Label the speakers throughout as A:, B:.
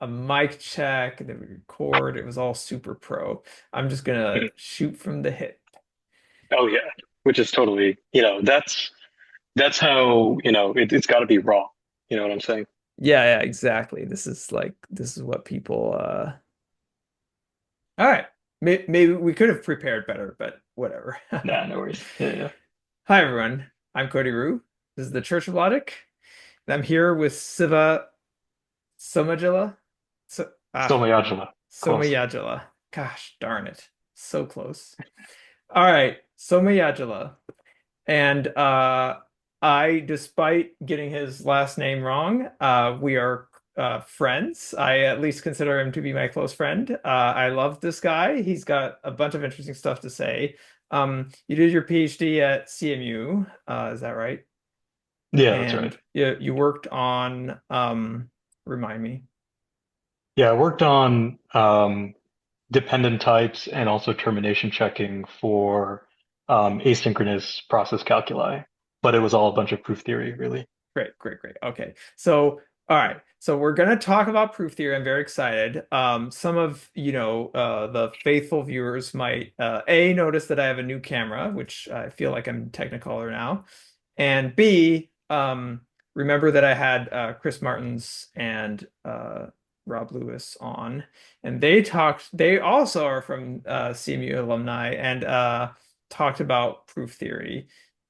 A: a mic check, and then we record. It was all super pro. I'm just gonna
B: Mhm.
A: shoot from the hip.
B: Oh yeah, which is totally, that's how, it's got to be raw. You know what I'm saying?
A: Yeah, yeah, exactly. This is what people all right. Maybe we could have prepared better, but whatever.
B: Nah, no worries. Yeah, yeah.
A: Hi everyone. I'm Cody Rue. This is the Church of Logic. And I'm here with Siva Somajala. So
B: Somayajima, close.
A: Somayajala. Gosh darn it. So close. All right, Somayajala. And despite getting his last name wrong, we are friends. I at least consider him to be my close friend. I love this guy. He's got a bunch of interesting stuff to say. You did your PhD at CMU, is that right?
B: Yeah, that's right.
A: And you worked on, remind me.
B: Yeah, I worked on dependent types and also termination checking for asynchronous process calculi, but it was all a bunch of proof theory, really.
A: Great, great, great. Okay. So, all right. So we're going to talk about proof theory. I'm very excited. Some of, the faithful viewers might A, notice that I have a new camera, which I feel like I'm Technicolor now. And B, remember that I had Chris Martins and Rob Lewis on, and they also are from CMU alumni and talked about proof theory.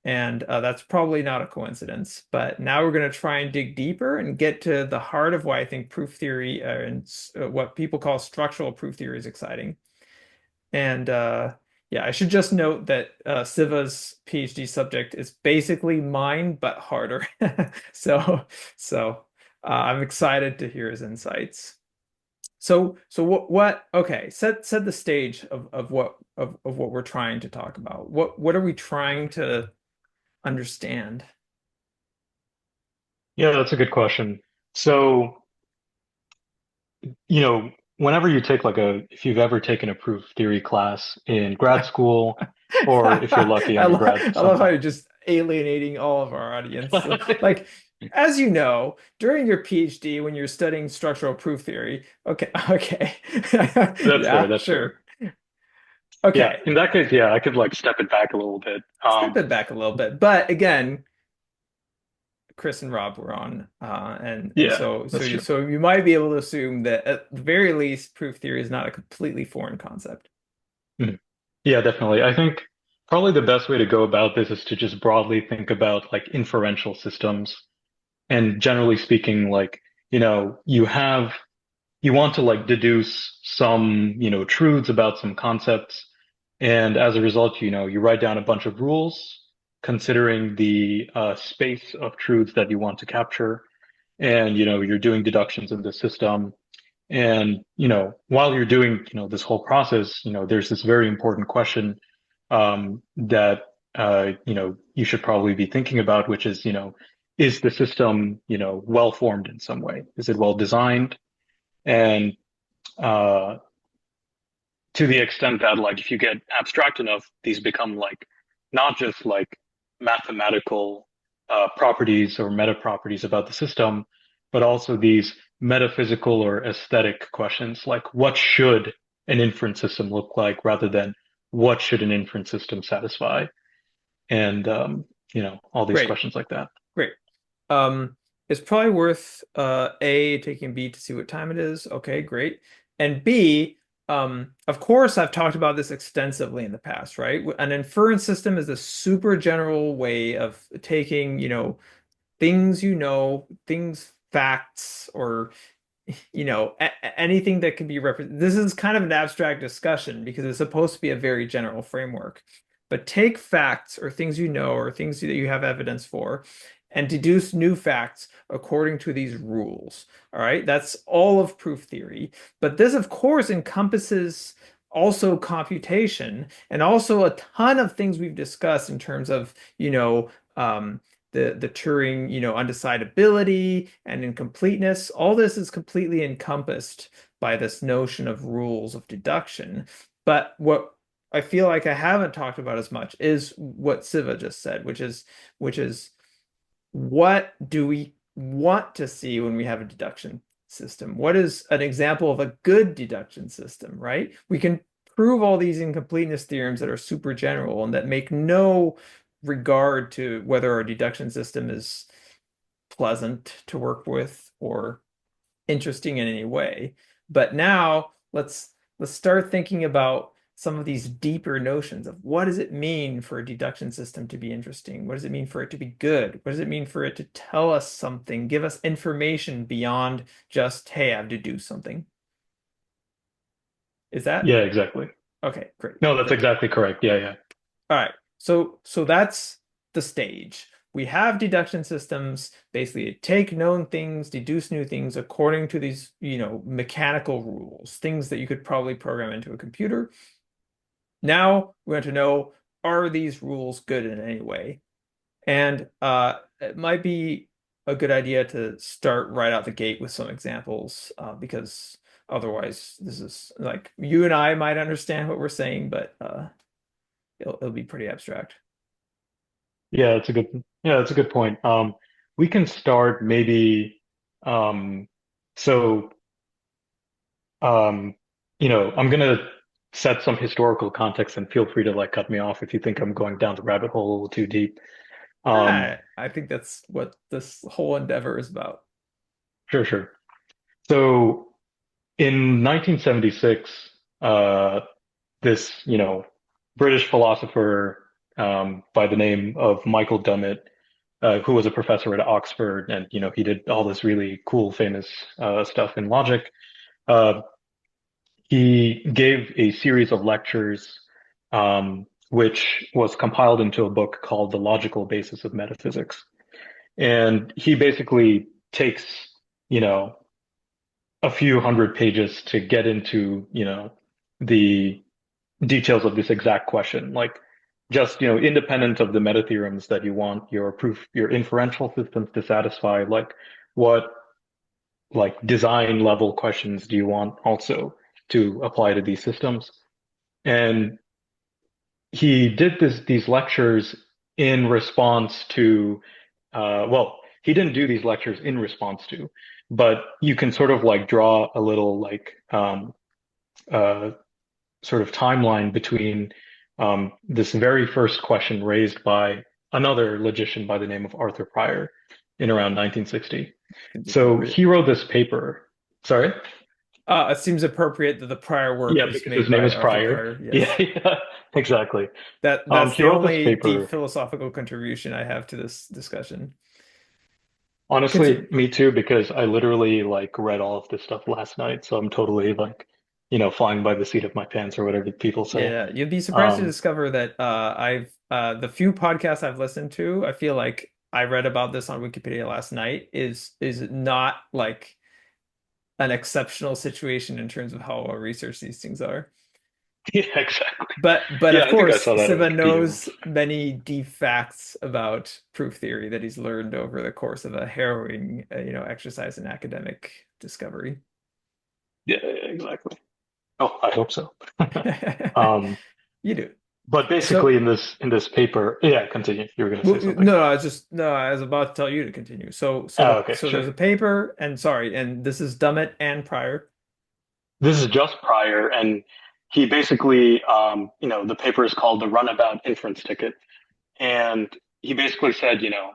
A: And that's probably not a coincidence. But now we're going to try and dig deeper and get to the heart of why I think proof theory and what people call structural proof theory is exciting. And yeah, I should just note that Siva's PhD subject is basically mine, but harder. So, so I'm excited to hear his insights. So what okay, set the stage of what we're trying to talk about. What are we trying to understand?
B: Yeah, that's a good question. So, whenever you take if you've ever taken a proof theory class in grad school, or if you're lucky, undergrad
A: I love how you're
B: somehow.
A: just alienating all of our audience. Like, as you know, during your PhD, when you're studying structural proof theory, okay, okay,
B: That's fair,
A: yeah,
B: that's fair.
A: sure,
B: Yeah,
A: okay,
B: in that case, yeah, I could like step it back a little bit.
A: step it back a little bit. But again, Chris and Rob were on, and
B: Yeah,
A: so
B: that's true.
A: you might be able to assume that at the very least, proof theory is not a completely foreign concept.
B: Mhm. Yeah, definitely. I think probably the best way to go about this is to just broadly think about like inferential systems. And generally speaking, like, you want to like deduce some, truths about some concepts. And as a result, you write down a bunch of rules considering the space of truths that you want to capture. And, you're doing deductions in the system. And, while you're doing, this whole process, there's this very important question that, you should probably be thinking about, which is the system, well formed in some way? Is it well designed? And uh, to the extent that, like, if you get abstract enough, these become like not just like mathematical properties or meta properties about the system, but also these metaphysical or aesthetic questions, like what should an inference system look like, rather than what should an inference system satisfy, and all these
A: Great,
B: questions like that.
A: great. Um, it's probably worth A, taking B to see what time it is. Okay, great. And B, of course, I've talked about this extensively in the past, right? An inference system is a super general way of taking, things, facts, or anything that can be represented. This is kind of an abstract discussion because it's supposed to be a very general framework. But take facts or things you know or things that you have evidence for and deduce new facts according to these rules. All right, that's all of proof theory. But this, of course, encompasses also computation and also a ton of things we've discussed in terms of, the Turing, undecidability and incompleteness. All this is completely encompassed by this notion of rules of deduction. But what I feel like I haven't talked about as much is what Siva just said, which is what do we want to see when we have a deduction system? What is an example of a good deduction system, right? We can prove all these incompleteness theorems that are super general and that make no regard to whether our deduction system is pleasant to work with or interesting in any way. But now let's start thinking about some of these deeper notions of what does it mean for a deduction system to be interesting? What does it mean for it to be good? What does it mean for it to tell us something, give us information beyond just, hey, I have to do something? Is that
B: Yeah, exactly.
A: okay? Great.
B: No, that's
A: Th-
B: exactly correct. Yeah, yeah.
A: All right. So that's the stage. We have deduction systems basically take known things, deduce new things according to these, mechanical rules, things that you could probably program into a computer. Now we want to know, are these rules good in any way? And it might be a good idea to start right out the gate with some examples, because otherwise this is like you and I might understand what we're saying, but it'll be pretty abstract.
B: That's a good point. We can start maybe, um, so, um, I'm gonna set some historical context and feel free to like cut me off if you think I'm going down the rabbit hole a little too deep. Um,
A: I think that's what this whole endeavor is about.
B: sure, sure. So in 1976, this, British philosopher, by the name of Michael Dummett, who was a professor at Oxford, and he did all this really cool, famous stuff in logic. Uh, he gave a series of lectures, which was compiled into a book called The Logical Basis of Metaphysics. And he basically takes, you know, a few hundred pages to get into, the details of this exact question. Like just, independent of the meta theorems that you want your inferential systems to satisfy, like what like design level questions do you want also to apply to these systems? And he did these lectures in response to, he didn't do these lectures in response to, but you can sort of like draw a little like uh, sort of timeline between this very first question raised by another logician by the name of Arthur Prior in around 1960.
A: Seems
B: So
A: appropriate.
B: he wrote this paper. Sorry?
A: It seems appropriate that the prior work
B: Yeah,
A: was
B: because his
A: made
B: name
A: by
B: is
A: Arthur
B: Prior.
A: Prior.
B: Yeah,
A: Yes.
B: yeah, exactly.
A: That's
B: He
A: the
B: wrote this
A: only deep
B: paper.
A: philosophical contribution I have to this discussion.
B: Honestly,
A: Continue.
B: me too, because I literally like read all of this stuff last night, so I'm totally like, flying by the seat of my pants or whatever people say.
A: Yeah, you'd be surprised to
B: Um,
A: discover that I've the few podcasts I've listened to, I feel like I read about this on Wikipedia last night, is not like an exceptional situation in terms of how well researched these things are.
B: yeah, exactly.
A: But
B: Yeah,
A: of
B: I think I
A: course,
B: saw that on
A: Siva
B: Wikipedia once.
A: knows many deep facts about proof theory that he's learned over the course of a harrowing, exercise in academic discovery.
B: Yeah, yeah, exactly. Oh, I hope so. Um,
A: You do.
B: but basically
A: So,
B: in this paper, yeah, continue. You were going to say
A: well,
B: something.
A: no, no, I was about to tell you to continue.
B: Oh, okay,
A: So
B: sure.
A: there's a paper, and sorry, and this is Dummett and Pryor.
B: This is just prior, and he basically, the paper is called the Runabout Inference Ticket, and he basically said, you know,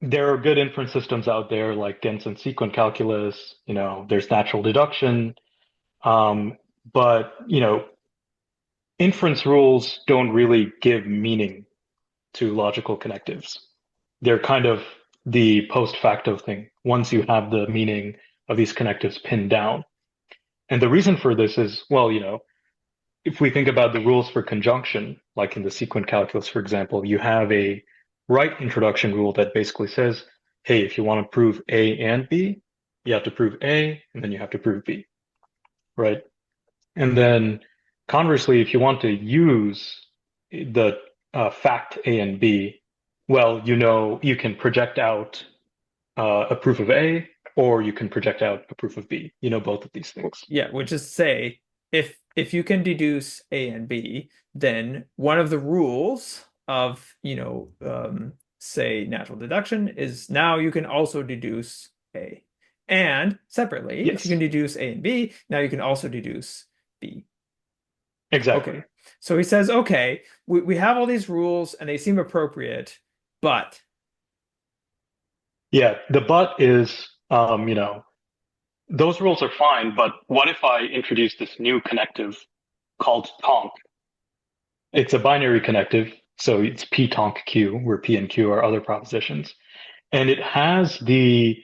B: there are good inference systems out there like dense and sequent calculus. There's natural deduction, um, but inference rules don't really give meaning to logical connectives. They're kind of the post facto thing once you have the meaning of these connectives pinned down. And the reason for this is, well, if we think about the rules for conjunction, like in the sequent calculus, for example, you have a right introduction rule that basically says, hey, if you want to prove A and B, you have to prove A and then you have to prove B, right? And then conversely, if you want to use the fact A and B, well, you can project out a proof of A or you can project out a proof of B. You know both of these things.
A: Yeah, which is to say, if you can deduce A and B, then one of the rules of, say natural deduction is now you can also deduce A. And separately, if you can
B: Yes,
A: deduce A and B, now you can also deduce B.
B: exactly.
A: Okay. So he says, okay, we have all these rules and they seem appropriate, but
B: Yeah, the but is, those rules are fine, but what if I introduce this new connective called tonk? It's a binary connective, so it's P tonk Q, where P and Q are other propositions. And it has the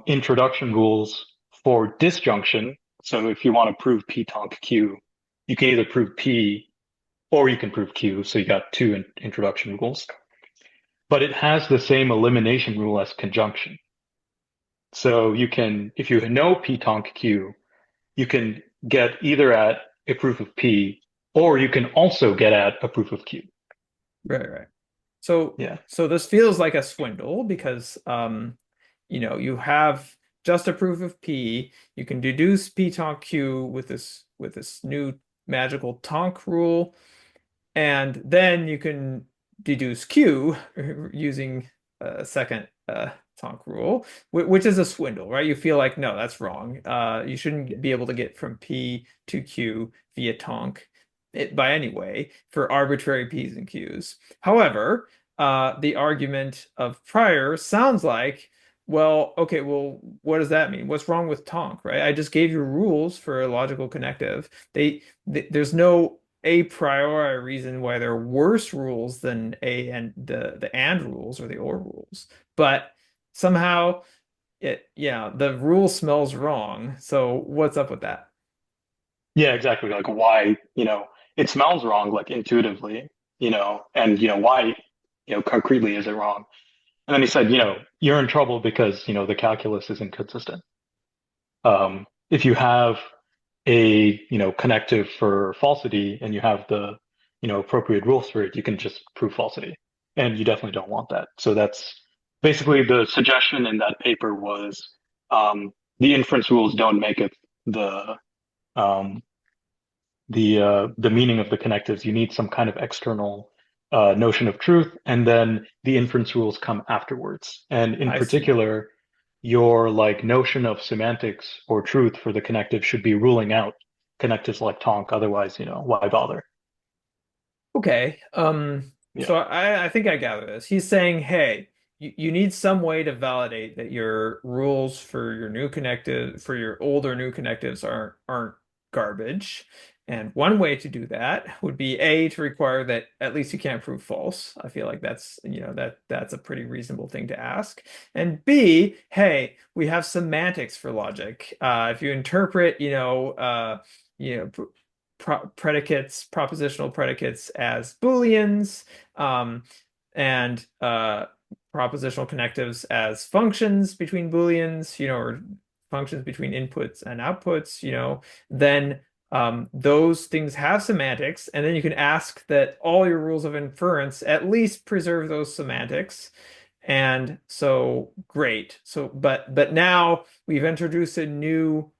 B: introduction rules for disjunction. So if you want to prove P tonk Q, you can either prove P or you can prove Q. So you got two introduction rules. But it has the same elimination rule as conjunction. So you can, if you know P tonk Q, you can get either at a proof of P or you can also get at a proof of Q.
A: right, right. So
B: Yeah.
A: so this feels like a swindle because you have just a proof of P. You can deduce P tonk Q with this new magical tonk rule. And then you can deduce Q using a second Tonk rule, which is a swindle, right? You feel like, no, that's wrong. You shouldn't be able to get from P to Q via Tonk by any way for arbitrary P's and Q's. However, the argument of prior sounds like, well, okay, well, what does that mean? What's wrong with Tonk, right? I just gave you rules for a logical connective. There's no a priori reason why there are worse rules than a and the and rules or the or rules. But somehow the rule smells wrong. So what's up with that?
B: Yeah, exactly. Like why, it smells wrong, like intuitively, and why, concretely is it wrong? And then he said, you're in trouble because, the calculus is inconsistent. If you have a, connective for falsity and you have the, appropriate rules for it, you can just prove falsity. And you definitely don't want that. So that's basically the suggestion in that paper was the inference rules don't make it the um, the meaning of the connectives. You need some kind of external notion of truth, and then the inference rules come afterwards. And in
A: I see.
B: particular, your like notion of semantics or truth for the connective should be ruling out connectives like tonk. Otherwise, why bother?
A: Okay.
B: Yeah,
A: So I think I gather this. He's saying, hey, you need some way to validate that your rules for your new connective for your older new connectives aren't garbage. And one way to do that would be A, to require that at least you can't prove false. I feel like that's a pretty reasonable thing to ask. And B, hey, we have semantics for logic. If you interpret, you know, predicates, propositional predicates as Booleans, and propositional connectives as functions between Booleans, or functions between inputs and outputs, then those things have semantics, and then you can ask that all your rules of inference at least preserve those semantics. And so great. So but now we've introduced a new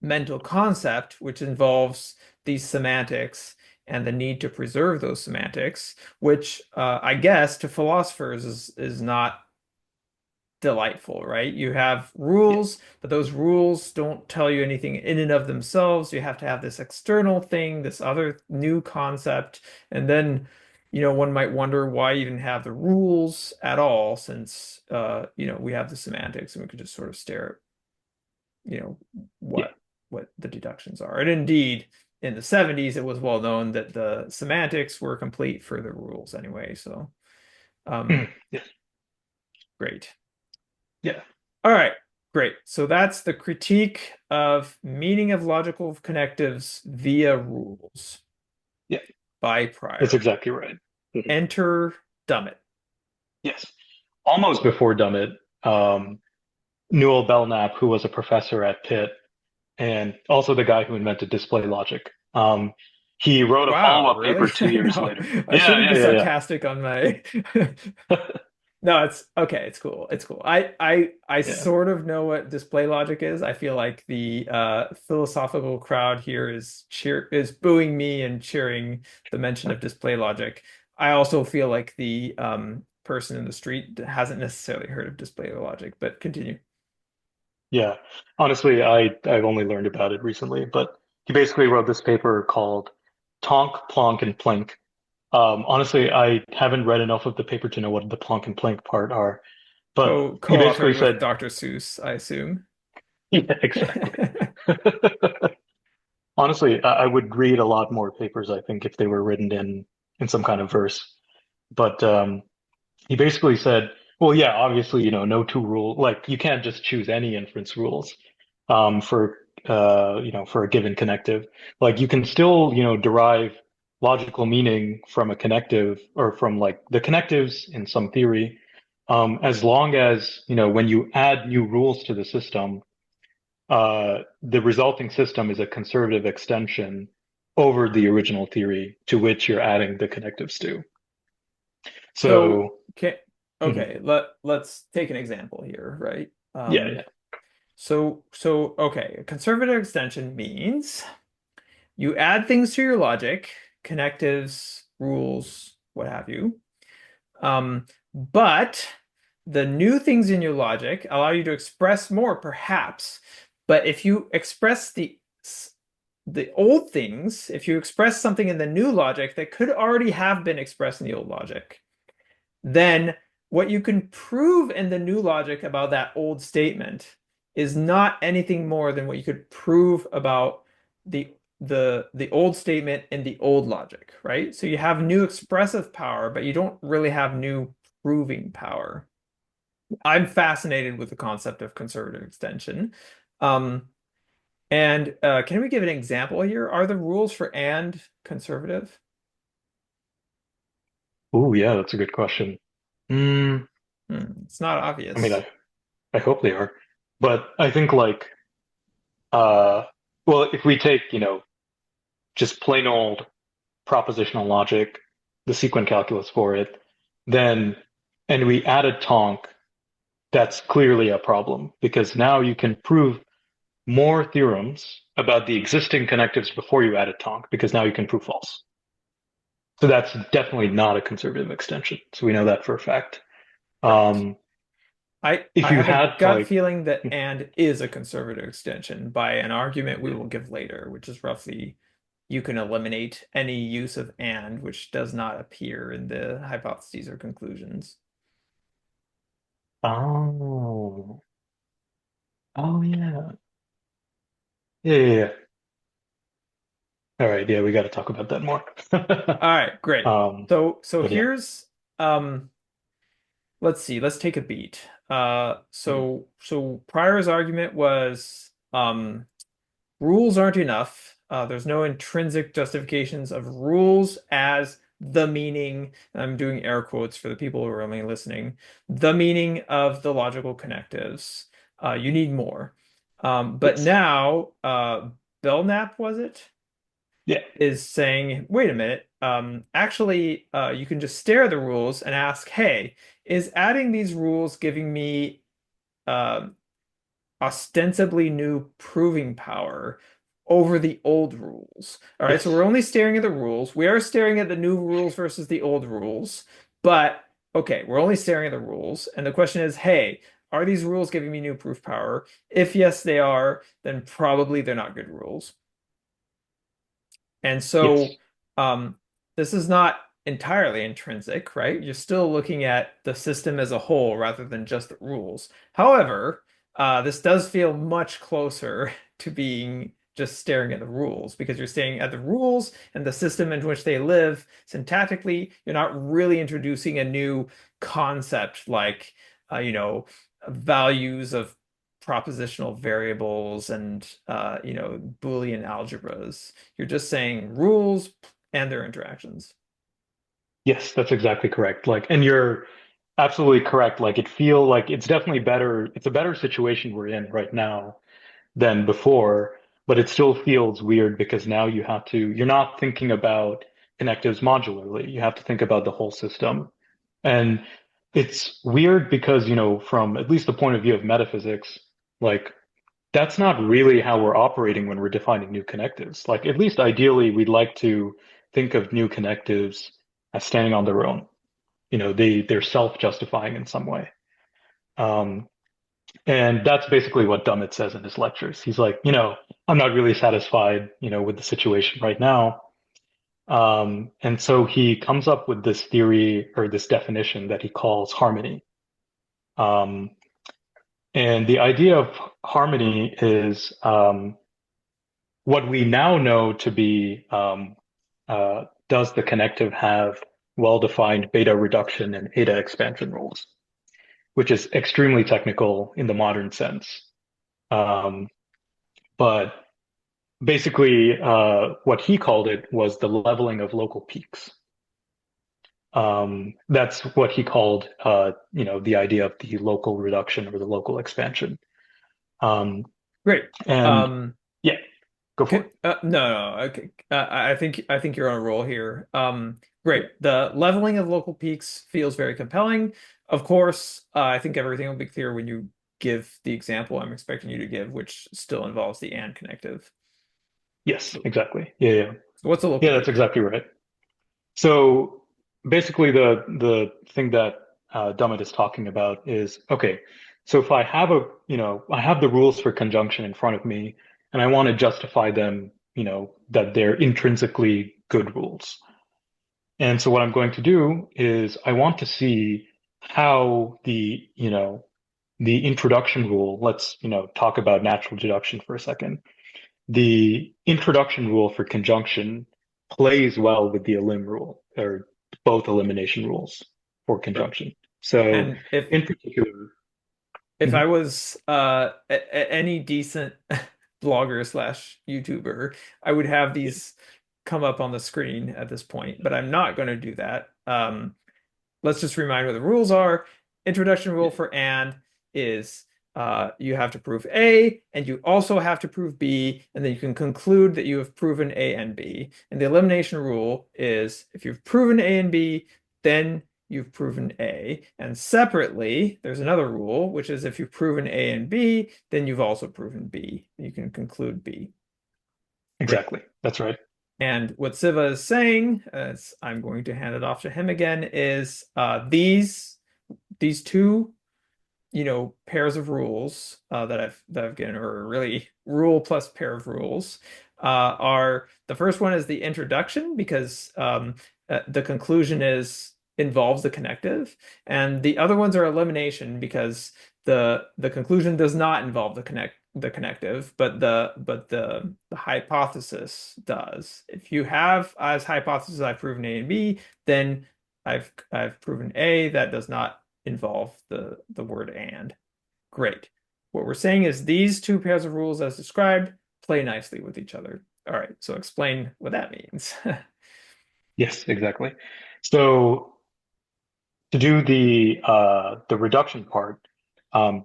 A: mental concept, which involves these semantics and the need to preserve those semantics, which I guess to philosophers is not delightful, right? You have
B: yeah,
A: rules, but those rules don't tell you anything in and of themselves. You have to have this external thing, this other new concept, and then one might wonder why even have the rules at all, since we have the semantics and we could just sort of stare you know
B: yeah,
A: what the deductions are. And indeed, in the 70s, it was well known that the semantics were complete for the rules anyway. So, um,
B: yeah,
A: great.
B: yeah,
A: All right, great. So that's the critique of meaning of logical connectives via rules
B: yeah.
A: by
B: That's
A: Prior.
B: exactly right. Mhm.
A: Enter Dummett.
B: Yes. Almost before Dummett, Newell Belknap, who was a professor at Pitt, and also the guy who invented display logic. He wrote a
A: Wow,
B: follow-up paper
A: really?
B: 2 years
A: No,
B: later.
A: I
B: Yeah,
A: shouldn't be
B: yeah,
A: sarcastic on my
B: yeah,
A: No, it's okay. It's cool. It's cool. I
B: yeah,
A: sort of know what display logic is. I feel like the philosophical crowd here is booing me and cheering the mention of display logic. I also feel like the person in the street hasn't necessarily heard of display logic, but continue.
B: Yeah. Honestly, I've only learned about it recently, but he basically wrote this paper called Tonk, Plonk, and Plink. Honestly, I haven't read enough of the paper to know what the plonk and plink part are, but he basically
A: Co-authored with
B: said,
A: Dr. Seuss, I assume.
B: yeah, exactly. Honestly, I would read a lot more papers, I think, if they were written in some kind of verse. But he basically said, well, yeah, obviously, no two rule, like you can't just choose any inference rules for for a given connective. Like you can still, derive logical meaning from a connective or from like the connectives in some theory, as long as, when you add new rules to the system, the resulting system is a conservative extension over the original theory to which you're adding the connectives to.
A: So,
B: So,
A: okay,
B: mhm,
A: okay, let's take an example here, right?
B: yeah, yeah.
A: Okay, a conservative extension means you add things to your logic, connectives, rules, what have you. But the new things in your logic allow you to express more, perhaps. But if you express the old things, if you express something in the new logic that could already have been expressed in the old logic, then what you can prove in the new logic about that old statement is not anything more than what you could prove about the old statement in the old logic, right? So you have new expressive power, but you don't really have new proving power. I'm fascinated with the concept of conservative extension. Um, and can we give an example here? Are the rules for and conservative?
B: Oh, yeah, that's a good question. Mm,
A: It's not
B: I mean,
A: obvious.
B: I hope they are, but I think like, uh, well, if we take, just plain old propositional logic, the sequent calculus for it, then, and we added Tonk, that's clearly a problem because now you can prove more theorems about the existing connectives before you added Tonk because now you can prove false. So that's definitely not a conservative extension. So we know that for a fact.
A: Right.
B: Um,
A: I
B: if you
A: have a
B: had
A: gut
B: like,
A: feeling that and is a conservative extension by an argument we will give later, which is roughly you can eliminate any use of and, which does not appear in the hypotheses or conclusions.
B: oh, oh yeah, yeah, yeah, yeah. All right, yeah, we got to talk about that more.
A: All right, great.
B: Um,
A: So
B: but yeah.
A: here's let's see, let's take a beat.
B: Mhm.
A: So Pryor's argument was rules aren't enough. There's no intrinsic justifications of rules as the meaning. I'm doing air quotes for the people who are only listening. The meaning of the logical connectives. You need more. But
B: Yes.
A: now, Belknap, was it,
B: Yeah.
A: is saying, wait a minute. Actually, you can just stare at the rules and ask, hey, is adding these rules giving me um ostensibly new proving power over the old rules. All right, so
B: Yes.
A: we're only staring at the rules. We are staring at the new rules versus the old rules, but okay, we're only staring at the rules. And the question is, hey, are these rules giving me new proof power? If yes, they are, then probably they're not good rules. And
B: Yes.
A: so this is not entirely intrinsic, right? You're still looking at the system as a whole rather than just the rules. However, this does feel much closer to being just staring at the rules because you're staring at the rules and the system in which they live syntactically. You're not really introducing a new concept like, values of propositional variables and Boolean algebras. You're just saying rules and their interactions.
B: Yes, that's exactly correct. Like, and you're absolutely correct. Like, it feel like it's definitely better. It's a better situation we're in right now than before, but it still feels weird because now you're not thinking about connectives modularly. You have to think about the whole system. And it's weird because, from at least the point of view of metaphysics, like that's not really how we're operating when we're defining new connectives. Like, at least ideally, we'd like to think of new connectives as standing on their own. They're self-justifying in some way. Um, And that's basically what Dummett says in his lectures. He's like, I'm not really satisfied, with the situation right now. And so he comes up with this theory or this definition that he calls harmony. Um, and the idea of harmony is what we now know to be does the connective have well-defined beta reduction and eta expansion rules, which is extremely technical in the modern sense. Um, but basically, what he called it was the leveling of local peaks. That's what he called, the idea of the local reduction or the local expansion. Um,
A: Great.
B: and
A: Um,
B: yeah, go for
A: Okay,
B: it.
A: no, no, okay. I think you're on a roll here. Great. The leveling of local peaks feels very compelling. Of course, I think everything will be clear when you give the example I'm expecting you to give, which still involves the and connective.
B: Yes,
A: So,
B: exactly. Yeah, yeah,
A: so what's a local
B: yeah. That's
A: peak?
B: exactly right. So basically, the thing that Dummett is talking about is okay. So if I have I have the rules for conjunction in front of me, and I want to justify them, that they're intrinsically good rules. And so what I'm going to do is I want to see how the introduction rule, let's, talk about natural deduction for a second. The introduction rule for conjunction plays well with the elim rule, or both elimination rules for
A: Right.
B: conjunction. So
A: And if
B: in particular,
A: if I
B: mhm,
A: was any decent blogger slash YouTuber, I would have
B: yeah,
A: these come up on the screen at this point, but I'm not going to do that. Let's just remind what the rules are. Introduction rule
B: yeah,
A: for and is you have to prove A and you also have to prove B, and then you can conclude that you have proven A and B. And the elimination rule is if you've proven A and B, then you've proven A. And separately, there's another rule, which is if you've proven A and B, then you've also proven B. You can conclude B. Great.
B: exactly. That's right.
A: And what Siva is saying, as I'm going to hand it off to him again, is these two, pairs of rules that I've given, or really rule plus pair of rules, are the first one is the introduction because the conclusion is involves the connective, and the other ones are elimination because the conclusion does not involve the connective, but the hypothesis does. If you have as hypothesis I've proven A and B, then I've proven A. That does not involve the word and. Great. What we're saying is these two pairs of rules as described play nicely with each other. All right, so explain what that means.
B: Yes, exactly. So to do the reduction part,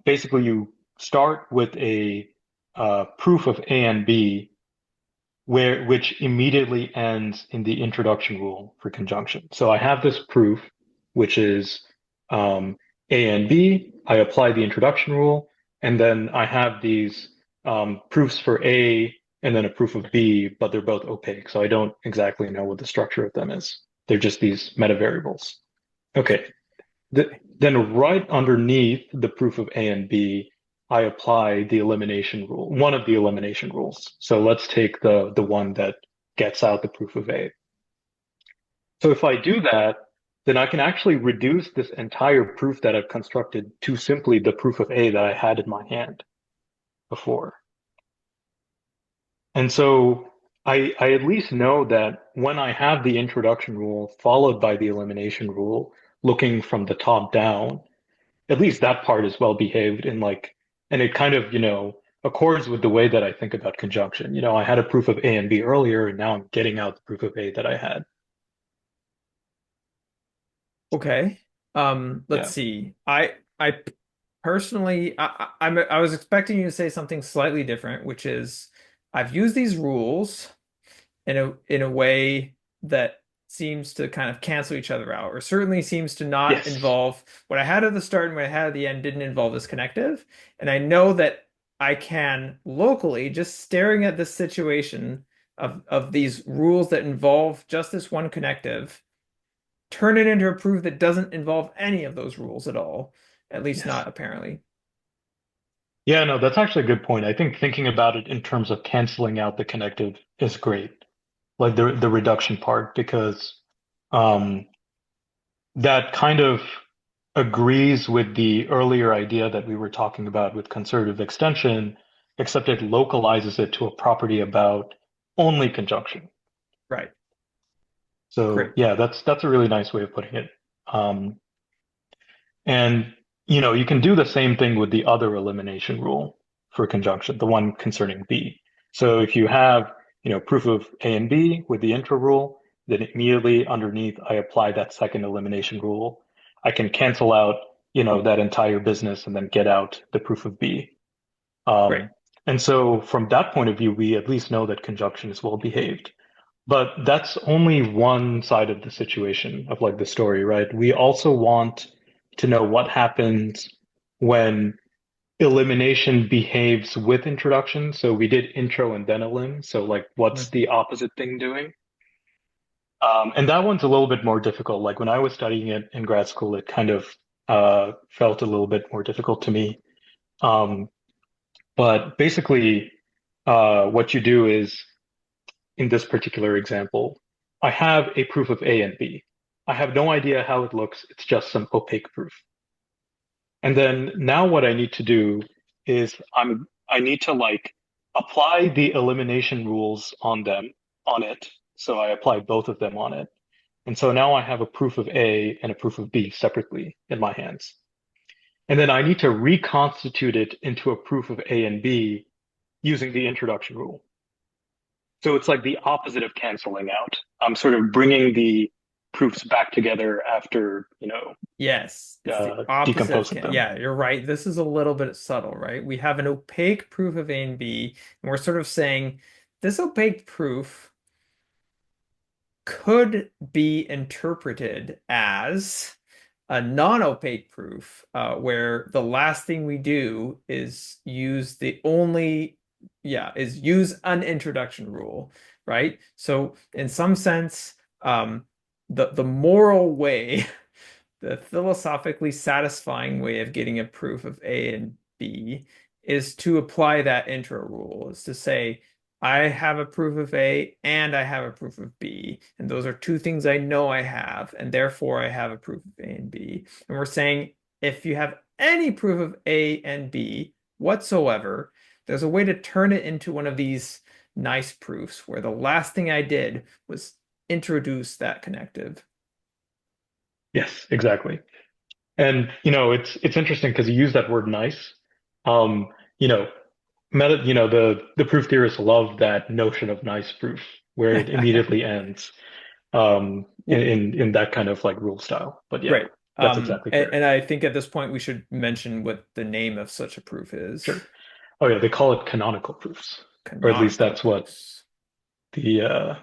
B: basically you start with a proof of A and B which immediately ends in the introduction rule for conjunction. So I have this proof, which is um, A and B. I apply the introduction rule, and then I have these proofs for A and then a proof of B, but they're both opaque. So I don't exactly know what the structure of them is. They're just these meta variables. Okay. Then right underneath the proof of A and B, I apply the elimination rule, one of the elimination rules. So let's take the one that gets out the proof of A. So if I do that, then I can actually reduce this entire proof that I've constructed to simply the proof of A that I had in my hand before. And so I at least know that when I have the introduction rule followed by the elimination rule, looking from the top down, at least that part is well behaved and it kind of, accords with the way that I think about conjunction. I had a proof of A and B earlier, and now I'm getting out the proof of A that I had.
A: Okay. Let's
B: Yeah.
A: see. I personally I was expecting you to say something slightly different, which is I've used these rules in a way that seems to kind of cancel each other out, or certainly seems to not
B: Yes.
A: involve what I had at the start and what I had at the end didn't involve this connective. And I know that I can locally, just staring at this situation of these rules that involve just this one connective, turn it into a proof that doesn't involve any of those rules at all, at least
B: Yes.
A: not apparently.
B: Yeah, no, that's actually a good point. I think thinking about it in terms of canceling out the connective is great, like the reduction part, because um, that kind of agrees with the earlier idea that we were talking about with conservative extension, except it localizes it to a property about only conjunction.
A: Right.
B: So
A: Great.
B: yeah, that's a really nice way of putting it. Um, And you can do the same thing with the other elimination rule for conjunction, the one concerning B. So if you have, proof of A and B with the intro rule, then immediately underneath I apply that second elimination rule. I can cancel out, that entire business and then get out the proof of B.
A: Great.
B: Um, and so from that point of view, we at least know that conjunction is well behaved. But that's only one side of the situation of like the story, right? We also want to know what happens when elimination behaves with introduction. So we did intro and then elim. So like what's
A: Mhm.
B: the opposite thing doing? And that one's a little bit more difficult. Like when I was studying it in grad school, it kind of felt a little bit more difficult to me. Um, but basically, what you do is in this particular example, I have a proof of A and B. I have no idea how it looks. It's just some opaque proof. And then now what I need to do is I need to like apply the elimination rules on it. So I apply both of them on it. And so now I have a proof of A and a proof of B separately in my hands. And then I need to reconstitute it into a proof of A and B using the introduction rule. So it's like the opposite of canceling out. I'm sort of bringing the proofs back together after,
A: Yes, it's the opposite of
B: decomposing
A: can.
B: them.
A: Yeah, you're right. This is a little bit subtle, right? We have an opaque proof of A and B, and we're sort of saying this opaque proof could be interpreted as a non-opaque proof, where the last thing we do is use the only, yeah, is use an introduction rule, right? So in some sense, the moral way the philosophically satisfying way of getting a proof of A and B is to apply that intro rule, is to say, I have a proof of A and I have a proof of B. And those are two things I know I have, and therefore I have a proof of A and B. And we're saying if you have any proof of A and B whatsoever, there's a way to turn it into one of these nice proofs where the last thing I did was introduce that connective.
B: Yes, exactly. And it's interesting because you use that word nice. Um, you know, the proof theorists love that notion of nice proof where it immediately ends in,
A: Well,
B: in that kind of like rule style. But yeah,
A: great.
B: that's exactly fair.
A: And I think at this point we should mention what the name of such a proof is.
B: Sure. Oh yeah, they call it canonical proofs, or at least
A: Canonical proofs.
B: the uh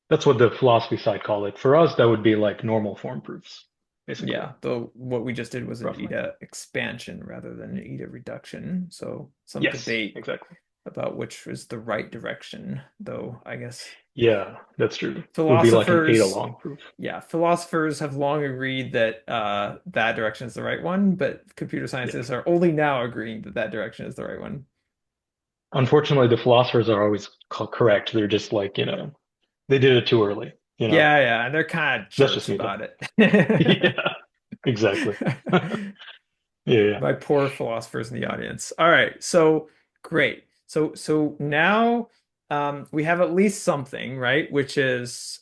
B: that's what the philosophy side call it. For us, that would be like normal form proofs, basically,
A: Yeah, though what we just did was an
B: roughly.
A: eta expansion rather than an eta reduction. So some
B: Yes,
A: debate
B: exactly.
A: about which is the right direction, though I guess
B: Yeah, that's true. It would be like an eight
A: philosophers,
B: along proof.
A: yeah, philosophers have long agreed that that direction is the right one, but computer
B: Yeah.
A: scientists are only now agreeing that that direction is the right one.
B: Unfortunately, the philosophers are always correct. They're just like, they did it too early.
A: Yeah, yeah, and they're kind of
B: That's
A: jerks
B: just me though.
A: about it.
B: Yeah, exactly. Yeah, yeah.
A: My poor philosophers in the audience. All right, so great. So now we have at least something, right? Which is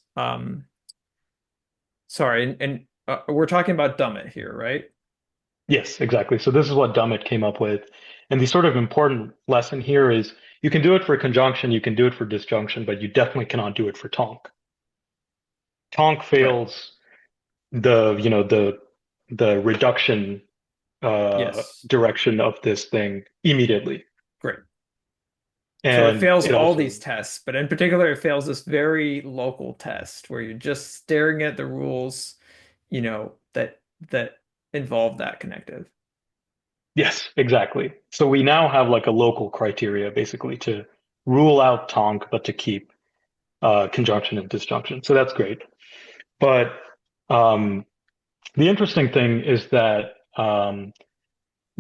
A: sorry, and we're talking about Dummett here, right?
B: Yes, exactly. So this is what Dummett came up with. And the sort of important lesson here is you can do it for conjunction, you can do it for disjunction, but you definitely cannot do it for tonk. Tonk
A: Right.
B: fails the reduction
A: Yes.
B: direction of this thing immediately.
A: Great. So it
B: And
A: fails
B: it
A: all
B: also,
A: these tests, but in particular, it fails this very local test where you're just staring at the rules, that involve that connective.
B: yes, exactly. So we now have like a local criteria basically to rule out tonk, but to keep conjunction and disjunction. So that's great. But um, the interesting thing is that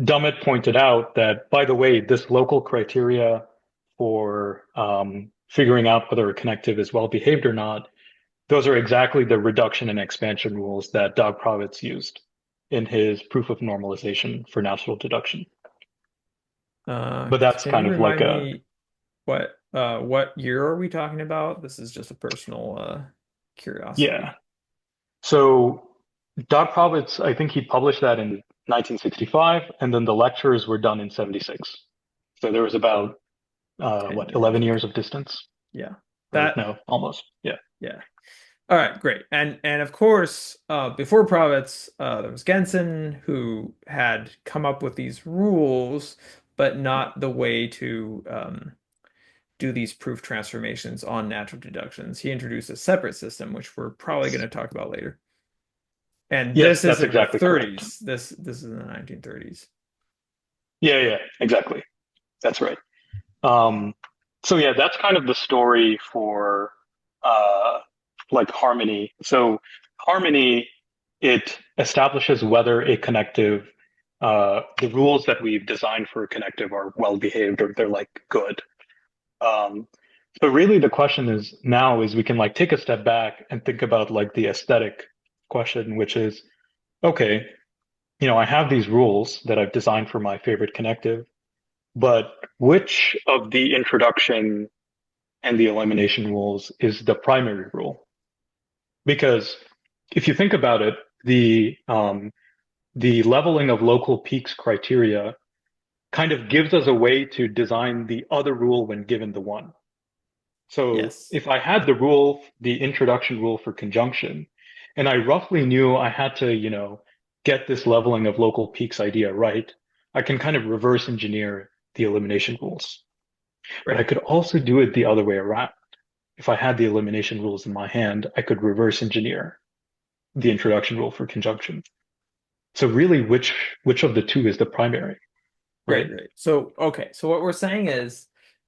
B: Dummett pointed out that, by the way, this local criteria for figuring out whether a connective is well behaved or not, those are exactly the reduction and expansion rules that Dog-Provitz used in his proof of normalization for natural deduction. But that's
A: Can
B: kind
A: you
B: of like
A: remind
B: a,
A: me what year are we talking about? This is just a personal
B: yeah.
A: curiosity.
B: So Dog-Provitz, I think he published that in 1965, and then the lectures were done in 76. So there was about,
A: 10
B: 11
A: years.
B: years
A: Okay.
B: of distance,
A: Yeah.
B: or
A: That
B: no, almost. Yeah.
A: yeah. All right, great. And of course, before Pravitz, there was Gensen who had come up with these rules, but not the way to do these proof transformations on natural deductions. He introduced a separate system, which we're probably going to talk about later. And
B: Yes,
A: this is
B: that's
A: in the
B: exactly correct.
A: 30s. This is in the 1930s.
B: Yeah, yeah, exactly. That's right. Um, so yeah, that's kind of the story for uh, like harmony. So harmony, it establishes whether a connective, the rules that we've designed for a connective are well behaved or they're like good. Um, so really the question is now is we can like take a step back and think about like the aesthetic question, which is, okay, I have these rules that I've designed for my favorite connective, but which of the introduction and the elimination rules is the primary rule? Because if you think about it, the leveling of local peaks criteria kind of gives us a way to design the other rule when given the one. So
A: Yes.
B: if I had the introduction rule for conjunction, and I roughly knew I had to, get this leveling of local peaks idea right, I can kind of reverse engineer the elimination rules. But I
A: Right.
B: could also do it the other way around. If I had the elimination rules in my hand, I could reverse engineer the introduction rule for conjunction. So really, which of the two is the primary,
A: Right,
B: right?
A: right. So, okay. So what we're saying is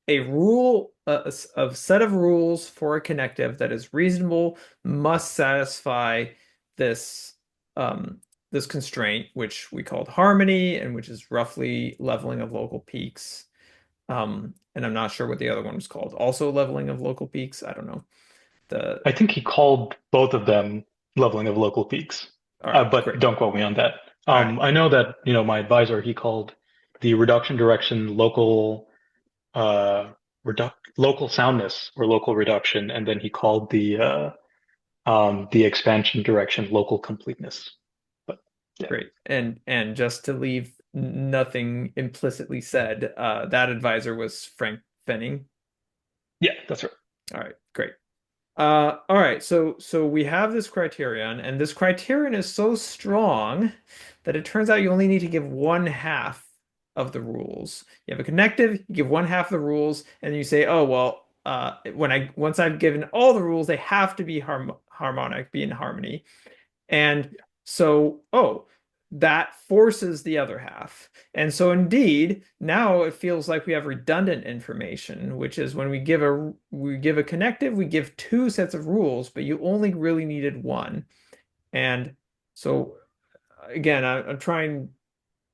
A: a rule, a set of rules for a connective that is reasonable must satisfy this this constraint, which we called harmony, and which is roughly leveling of local peaks. And I'm not sure what the other one was called. Also leveling of local peaks. I don't know. The
B: I think he called both of them leveling of local peaks,
A: All right,
B: but
A: great.
B: don't quote me on that.
A: All right,
B: I know that my advisor he called the reduction direction local local soundness or local reduction, and then he called the expansion direction local completeness. But yeah,
A: great. And just to leave nothing implicitly said, that advisor was Frank Fenning.
B: yeah, that's right.
A: All right, great. All right, so we have this criterion, and this criterion is so strong that it turns out you only need to give one half of the rules. You have a connective, you give one half of the rules, and you say, oh well, once I've given all the rules, they have to be harmonic, be in harmony. And so, oh, that forces the other half. And so indeed, now it feels like we have redundant information, which is when we give a connective, we give two sets of rules, but you only really needed one. And so again, I'm trying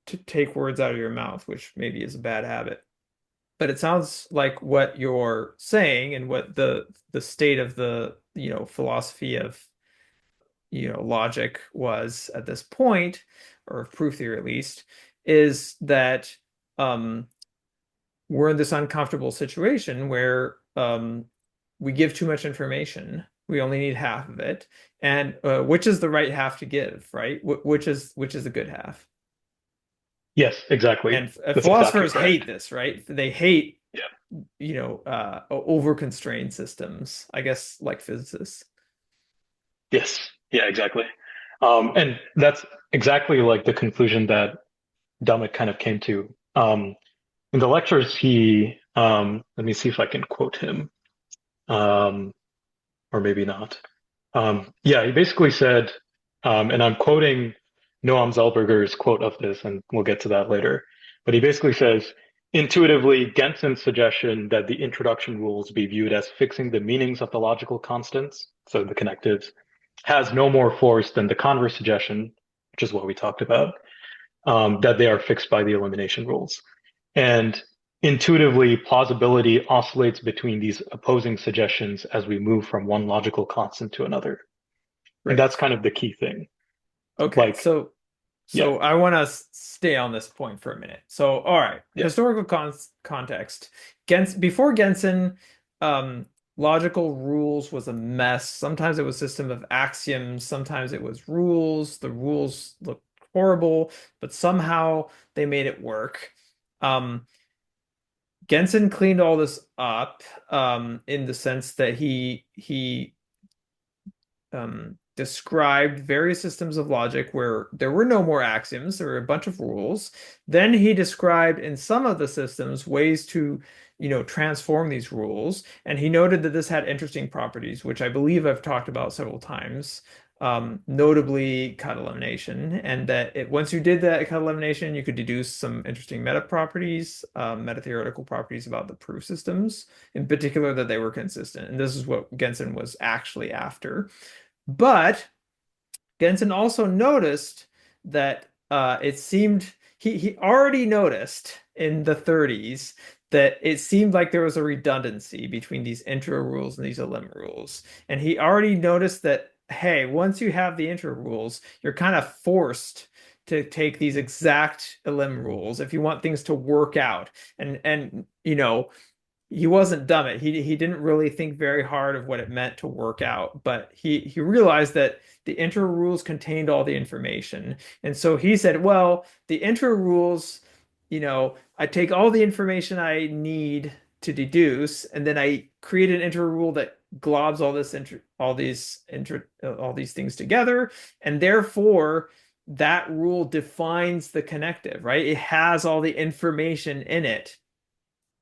A: to take words out of your mouth, which maybe is a bad habit. But it sounds like what you're saying and what the state of the, philosophy of logic was at this point, or proof theory at least, is that um, we're in this uncomfortable situation where we give too much information. We only need half of it, and which is the right half to give, right? Which is the good half.
B: Yes, exactly.
A: And
B: That's exactly
A: philosophers hate
B: correct.
A: this, right? They hate,
B: Yeah.
A: over-constrained systems, I guess, like physicists.
B: Yes. Yeah, exactly. And that's exactly like the conclusion that Dummett kind of came to. In the lectures, let me see if I can quote him, um, or maybe not. Yeah, he basically said, and I'm quoting Noam Zellberger's quote of this, and we'll get to that later. But he basically says, intuitively, Gensen's suggestion that the introduction rules be viewed as fixing the meanings of the logical constants, so the connectives, has no more force than the converse suggestion, which is what we talked about, that they are fixed by the elimination rules. And intuitively, plausibility oscillates between these opposing suggestions as we move from one logical constant to another. And that's
A: Great.
B: kind of the key thing.
A: Okay,
B: Like, yeah,
A: so I want to stay on this point for a minute. So, all right,
B: yeah,
A: historical context. Before Gensen, um, logical rules was a mess. Sometimes it was a system of axioms, sometimes it was rules. The rules looked horrible, but somehow they made it work. Um, Gensen cleaned all this up, in the sense that he described various systems of logic where there were no more axioms, there were a bunch of rules. Then he described in some of the systems ways to, transform these rules. And he noted that this had interesting properties, which I believe I've talked about several times, notably cut elimination. And that once you did that cut elimination, you could deduce some interesting meta properties, meta theoretical properties about the proof systems, in particular that they were consistent. And this is what Gensen was actually after. But Genson also noticed that it seemed he already noticed in the 30s that it seemed like there was a redundancy between these intro rules and these elim rules. And he already noticed that, hey, once you have the intro rules, you're kind of forced to take these exact elim rules if you want things to work out. And he wasn't dumb. He didn't really think very hard of what it meant to work out, but he realized that the intro rules contained all the information. And so he said, well, the intro rules, I take all the information I need to deduce, and then I create an intro rule that globs all these things together, and therefore that rule defines the connective, right? It has all the information in it,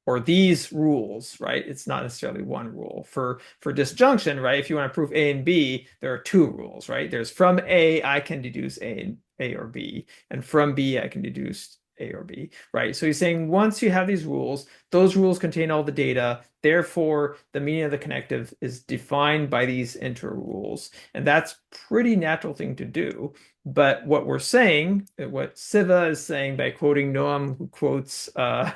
A: or these rules, right? It's not necessarily one rule. For disjunction, right? If you want to prove A and B, there are two rules, right? There's from A, I can deduce A or B, and from B, I can deduce A or B, right? So he's saying once you have these rules, those rules contain all the data. Therefore, the meaning of the connective is defined by these inter rules. And that's pretty natural thing to do. But what we're saying, what Siva is saying by quoting Noam, who quotes
B: yeah.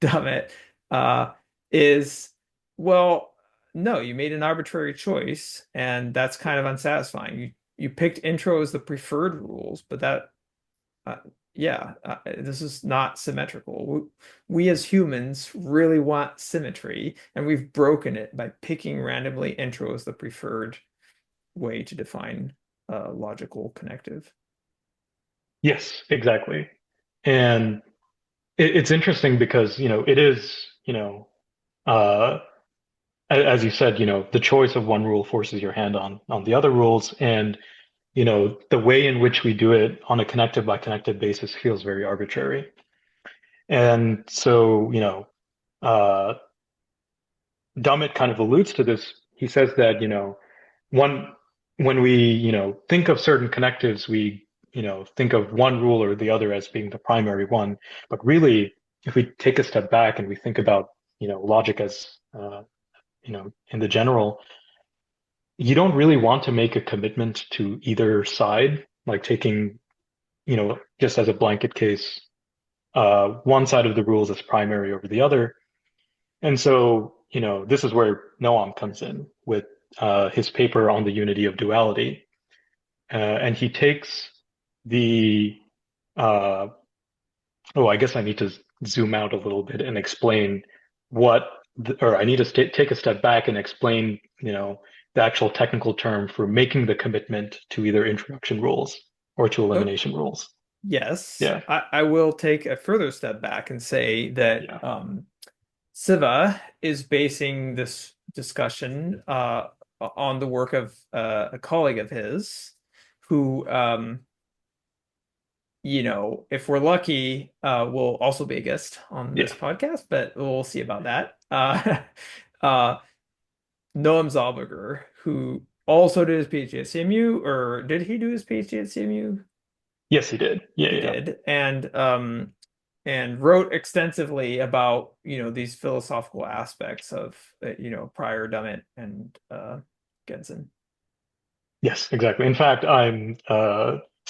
A: Dummett, uh, is, well, no, you made an arbitrary choice, and that's kind of unsatisfying. You picked intro as the preferred rules, but uh, yeah, this is not symmetrical. We as humans really want symmetry, and we've broken it by picking randomly intro as the preferred way to define a logical connective.
B: Yes, exactly. And it's interesting because, it is, uh, as you said, the choice of one rule forces your hand on the other rules. And, the way in which we do it on a connective by connective basis feels very arbitrary. And so, uh, Dummett kind of alludes to this. He says that, one, when we, think of certain connectives, we, think of one rule or the other as being the primary one. But really, if we take a step back and we think about, logic as, in the general, you don't really want to make a commitment to either side, like taking, just as a blanket case, one side of the rules as primary over the other. And so, this is where Noam comes in with his paper on the unity of duality. And he takes the, uh, oh, I guess I need to zoom out a little bit and explain or I need to take a step back and explain, the actual technical term for making the commitment to either introduction rules or to
A: Oh,
B: elimination rules.
A: yes,
B: Yeah,
A: I will take a further step back and say that
B: yeah,
A: Siva is basing this discussion on the work of a colleague of his who, if we're lucky, will also be a guest on this
B: yeah.
A: podcast, but we'll see about that. Uh, Noam Zalberger, who also did his PhD at CMU, or did he do his PhD at CMU?
B: Yes, he did. Yeah,
A: He
B: yeah.
A: did, and wrote extensively about these philosophical aspects of prior Dummett and Gensen.
B: Yes, exactly. In fact, I'm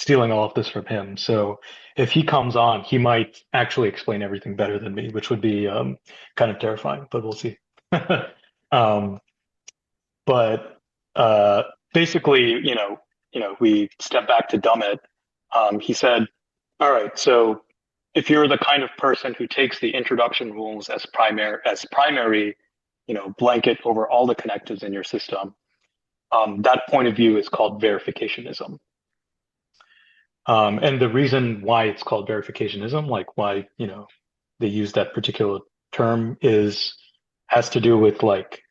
B: stealing all of this from him. So if he comes on, he might actually explain everything better than me, which would be kind of terrifying, but we'll see. Um, but uh, basically, we step back to Dummett. He said, "All right, so if you're the kind of person who takes the introduction rules as primary, blanket over all the connectives in your system, that point of view is called verificationism. And the reason why it's called verificationism, like why, they use that particular term is has to do with like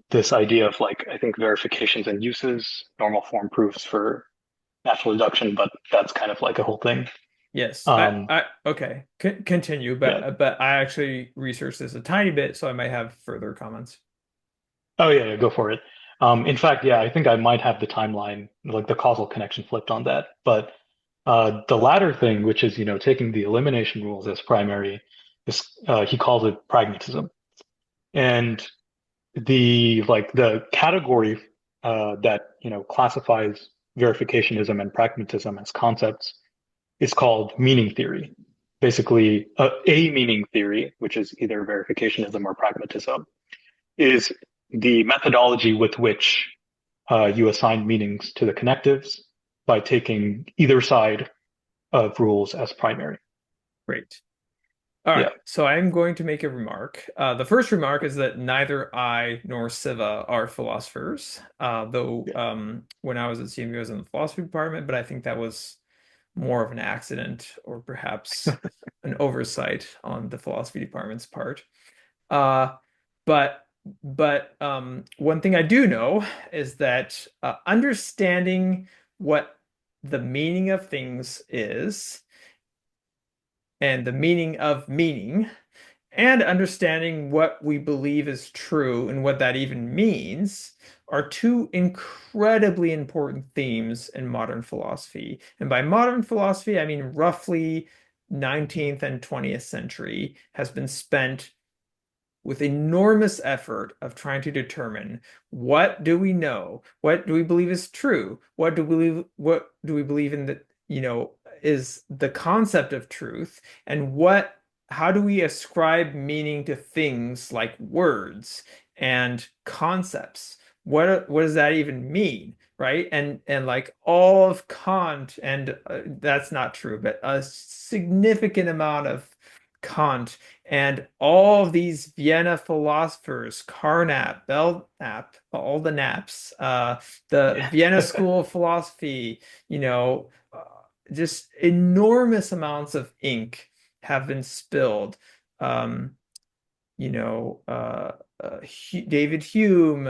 B: this idea of like I think verifications and uses, normal form proofs for natural deduction, but that's kind of like a whole thing.
A: Yes,
B: Um,
A: okay, continue,
B: yeah.
A: but I actually researched this a tiny bit, so I might have further comments.
B: Oh yeah, go for it. In fact, yeah, I think I might have the timeline, like the causal connection flipped on that. But the latter thing, which is, taking the elimination rules as primary, is he calls it pragmatism. And the category that classifies verificationism and pragmatism as concepts is called meaning theory. Basically, a meaning theory, which is either verificationism or pragmatism, is the methodology with which you assign meanings to the connectives by taking either side of rules as primary.
A: Great. All
B: Yeah.
A: right, so I'm going to make a remark. The first remark is that neither I nor Siva are philosophers, though
B: Yeah.
A: when I was at CMU, I was in the philosophy department, but I think that was more of an accident or perhaps an oversight on the philosophy department's part. Uh, but one thing I do know is that understanding what the meaning of things is and the meaning of meaning and understanding what we believe is true and what that even means are two incredibly important themes in modern philosophy. And by modern philosophy, I mean roughly 19th and 20th century has been spent with enormous effort of trying to determine what do we know? What do we believe is true? What do we believe in that, is the concept of truth? And how do we ascribe meaning to things like words and concepts? What does that even mean? Right? And like all of Kant, and that's not true, but a significant amount of Kant and all of these Vienna philosophers, Carnap, Belknap, all the naps, the
B: Yeah.
A: Vienna School of Philosophy, just enormous amounts of ink have been spilled. Um, David Hume,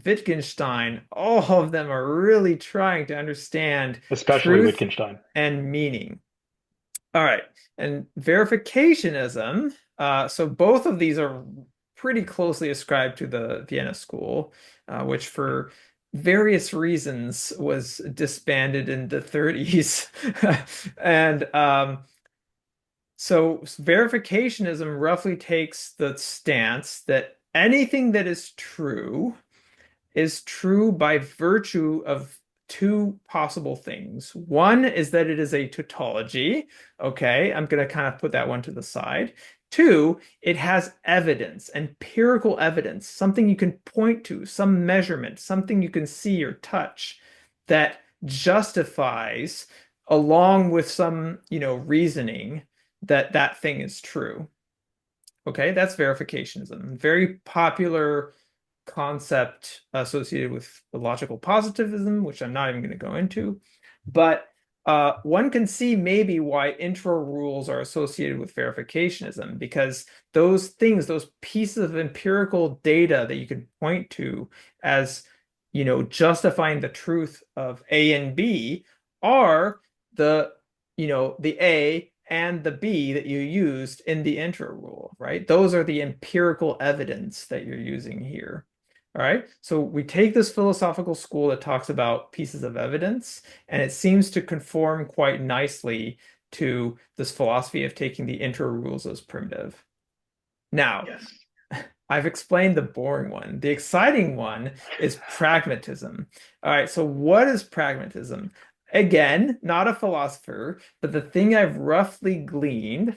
A: Wittgenstein, all of them are really trying to understand
B: Especially
A: truth
B: Wittgenstein.
A: and meaning. All right. And verificationism, so both of these are pretty closely ascribed to the Vienna School, which for various reasons was disbanded in the 30s. And so verificationism roughly takes the stance that anything that is true by virtue of two possible things. One is that it is a tautology. Okay, I'm going to kind of put that one to the side. Two, it has evidence, empirical evidence, something you can point to, some measurement, something you can see or touch that justifies, along with some, reasoning that that thing is true. Okay, that's verificationism. Very popular concept associated with logical positivism, which I'm not even going to go into. But one can see maybe why intro rules are associated with verificationism, because those things, those pieces of empirical data that you can point to as, justifying the truth of A and B are the, the A and the B that you used in the intro rule, right? Those are the empirical evidence that you're using here. All right. So we take this philosophical school that talks about pieces of evidence, and it seems to conform quite nicely to this philosophy of taking the inter rules as primitive. Now,
B: Yes.
A: I've explained the boring one. The exciting one is pragmatism. All right. So what is pragmatism? again, not a philosopher, but the thing I've roughly gleaned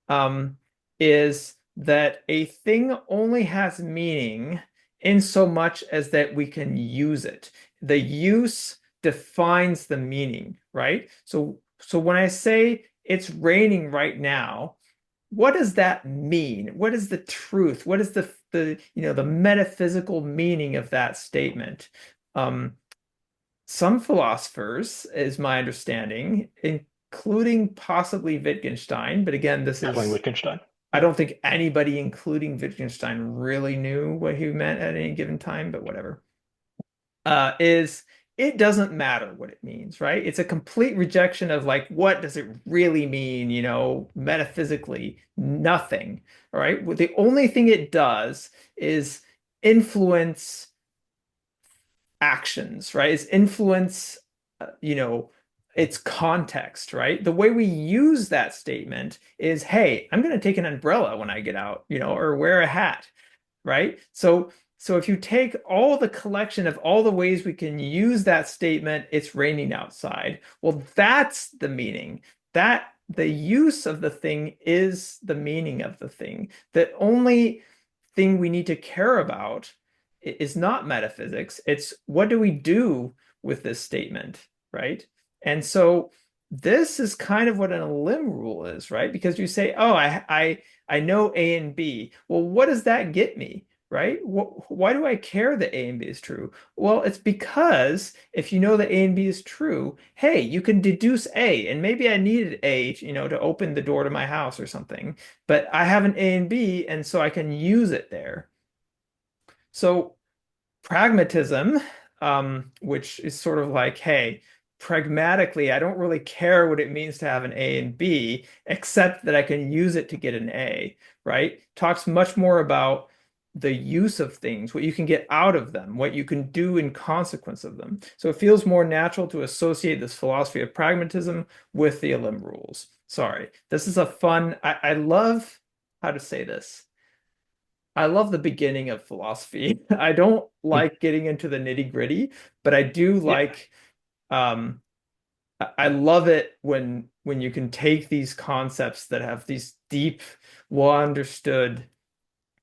A: um, is that a thing only has meaning in so much as that we can use it. The use defines the meaning, right? So when I say it's raining right now, what does that mean? What is the truth? What is the metaphysical meaning of that statement? Um, some philosophers, is my understanding, including possibly Wittgenstein, but again,
B: Definitely Wittgenstein.
A: I
B: Yeah.
A: don't think anybody, including Wittgenstein, really knew what he meant at any given time, but whatever. Is it doesn't matter what it means, right? It's a complete rejection of like, what does it really mean, metaphysically? Nothing, all right? Well, the only thing it does is influence actions, right? It's influence, its context, right? The way we use that statement is, hey, I'm going to take an umbrella when I get out, or wear a hat, right? So if you take all the collection of all the ways we can use that statement, it's raining outside. Well, that's the meaning. That the use of the thing is the meaning of the thing. The only thing we need to care about is not metaphysics. It's what do we do with this statement, right? And so this is kind of what an limb rule is, right? Because you say, oh, I know A and B. Well, what does that get me? Right? Why do I care that A and B is true? Well, it's because if you know that A and B is true, hey, you can deduce A, and maybe I needed A, to open the door to my house or something, but I have an A and B, and so I can use it there. So pragmatism, which is sort of like, hey, pragmatically, I don't really care what it means to have an A and B, except that I can use it to get an A, right? Talks much more about the use of things, what you can get out of them, what you can do in consequence of them. So it feels more natural to associate this philosophy of pragmatism with the Elim rules. Sorry, this is a fun, I love how to say this. I love the beginning of philosophy. I don't
B: Mm.
A: like getting into the nitty-gritty, but I do
B: Yeah.
A: like um I love it when you can take these concepts that have these deep, well understood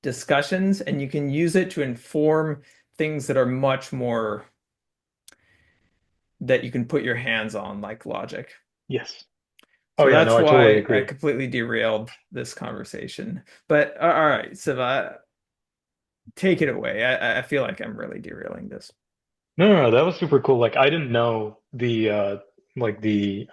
A: discussions and you can use it to inform things that are much more that you can put your hands on, like logic.
B: Yes. Oh
A: So
B: yeah,
A: that's
B: no, I totally
A: why I
B: agree.
A: completely derailed this conversation. But all right, Siva, take it away. I feel like I'm really derailing this.
B: No, no, no, that was super cool. Like I didn't know like the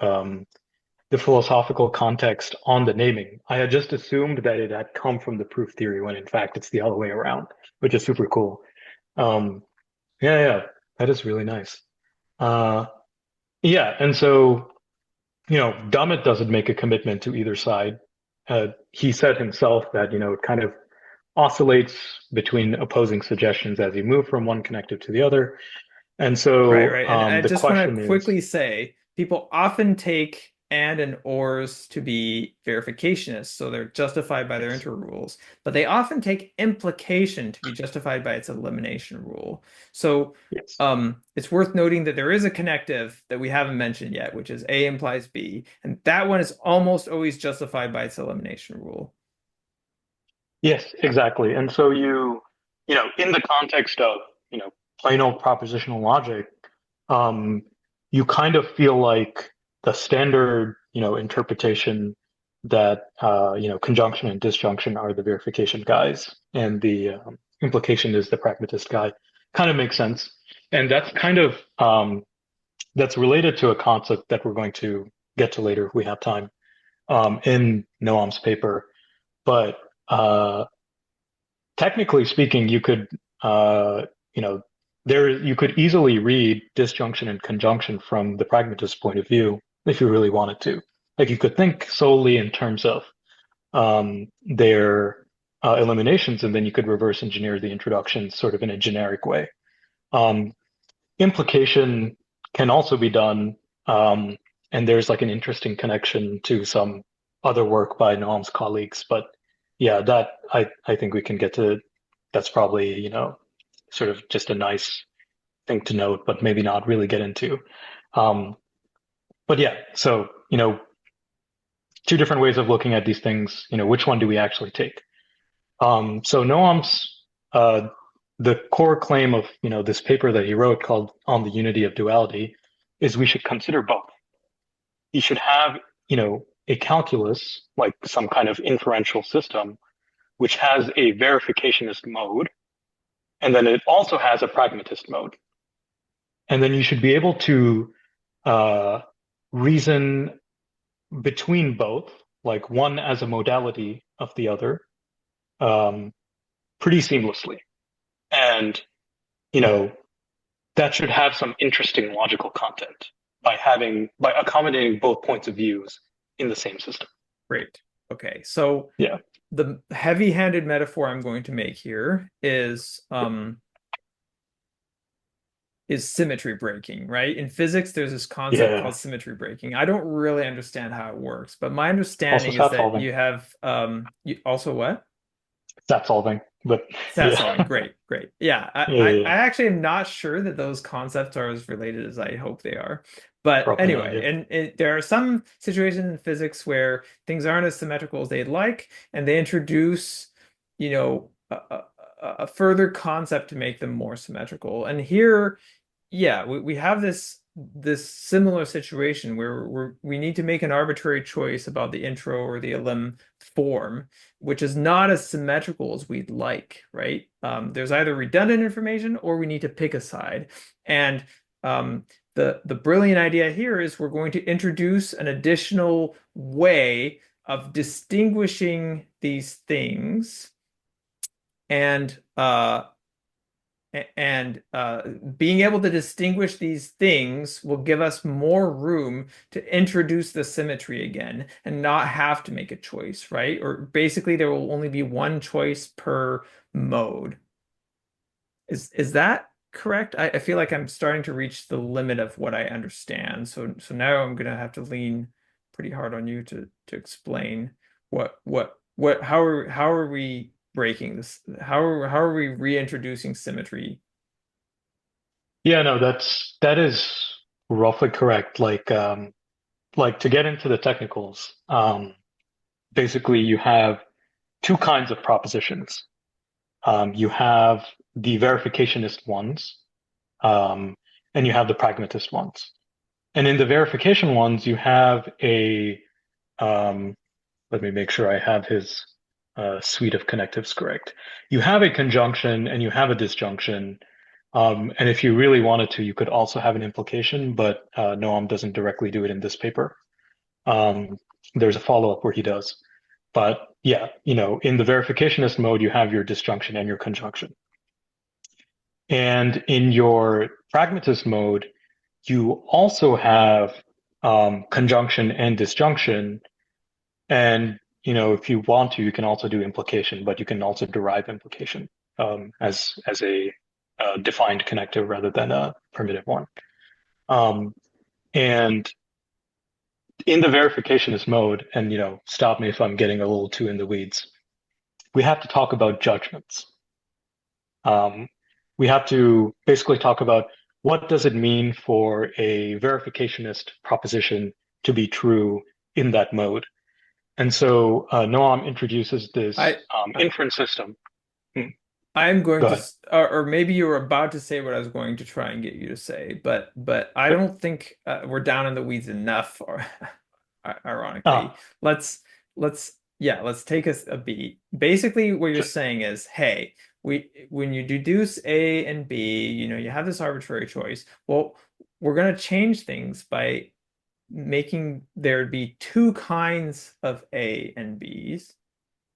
B: philosophical context on the naming. I had just assumed that it had come from the proof theory when in fact it's the other way around, which is super cool. Um, yeah, yeah, that is really nice. Uh, yeah, and so, Dummett doesn't make a commitment to either side. He said himself that, it kind of oscillates between opposing suggestions as you move from one connective to the other. And
A: Right,
B: so
A: right. And I
B: the
A: just want
B: question
A: to
B: is,
A: quickly say people often take and ors to be verificationists, so they're justified by their
B: yes,
A: interrules, but they often take implication to be justified by its elimination rule. So
B: yes.
A: it's worth noting that there is a connective that we haven't mentioned yet, which is A implies B, and that one is almost always justified by its elimination rule.
B: Yes, exactly. And so in the context of, plain old propositional logic, um, you kind of feel like the standard, interpretation that, conjunction and disjunction are the verification guys, and the implication is the pragmatist guy. Kind of makes sense. And that's related to a concept that we're going to get to later if we have time, in Noam's paper. But technically speaking, you could, you know, you could easily read disjunction and conjunction from the pragmatist point of view if you really wanted to. Like you could think solely in terms of their eliminations, and then you could reverse engineer the introductions sort of in a generic way. Um, Implication can also be done, um, and there's like an interesting connection to some other work by Noam's colleagues. But yeah, that I think we can get to. That's probably, sort of just a nice thing to note, but maybe not really get into. Um, but yeah, so, two different ways of looking at these things. Which one do we actually take? So Noam's the core claim of this paper that he wrote called On the Unity of Duality is we should consider both. You should have a calculus like some kind of inferential system which has a verificationist mode, and then it also has a pragmatist mode, and then you should be able to uh, reason between both, like one as a modality of the other, um, pretty seamlessly. And, you know, that should have some interesting logical content by accommodating both points of views in the same system.
A: Great. Okay. So
B: Yeah.
A: the heavy-handed metaphor I'm going to make here is symmetry breaking, right? In physics, there's this concept called
B: Yeah.
A: symmetry breaking. I don't really understand how it works, but my
B: Also
A: understanding is
B: stat
A: that
B: solving.
A: you have also what?
B: Stat solving. But
A: Stat
B: yeah.
A: solving. Great, great. Yeah,
B: Yeah, yeah,
A: I
B: yeah.
A: actually am not sure that those concepts are as related as I hope they are. But
B: Probably not.
A: anyway,
B: Yeah.
A: and there are some situations in physics where things aren't as symmetrical as they'd like, and they introduce, a further concept to make them more symmetrical. And here, yeah, we have this similar situation where we need to make an arbitrary choice about the intro or the elim form, which is not as symmetrical as we'd like, right? There's either redundant information or we need to pick a side. And the brilliant idea here is we're going to introduce an additional way of distinguishing these things and being able to distinguish these things will give us more room to introduce the symmetry again and not have to make a choice, right? Or basically, there will only be one choice per mode. Is that correct? I feel like I'm starting to reach the limit of what I understand. So now I'm gonna have to lean pretty hard on you to explain what how are we breaking this? How are we reintroducing symmetry?
B: Yeah, no, that is roughly correct. Like to get into the technicals, basically you have two kinds of propositions. You have the verificationist ones, um, and you have the pragmatist ones. And in the verification ones, you have um, let me make sure I have his suite of connectives correct. You have a conjunction and you have a disjunction. And if you really wanted to, you could also have an implication, but Noam doesn't directly do it in this paper. Um, there's a follow-up where he does. But yeah, in the verificationist mode, you have your disjunction and your conjunction. And in your pragmatist mode, you also have conjunction and disjunction. And, if you want to, you can also do implication, but you can also derive implication as a defined connector rather than a primitive one. Um, and in the verificationist mode, and, stop me if I'm getting a little too in the weeds, we have to talk about judgments. Um, we have to basically talk about what does it mean for a verificationist proposition to be true in that mode. And so Noam introduces this
A: I, I
B: inference system. Hmm,
A: I'm going
B: go
A: to,
B: ahead.
A: or maybe you were about to say what I was going to try and get you to say, but I don't think we're down in the weeds enough. Or ironically,
B: Ah,
A: let's let's take a beat. Basically, what you're
B: sure.
A: saying is, hey, we when you deduce A and B, you have this arbitrary choice. Well, we're going to change things by making there be two kinds of A and Bs,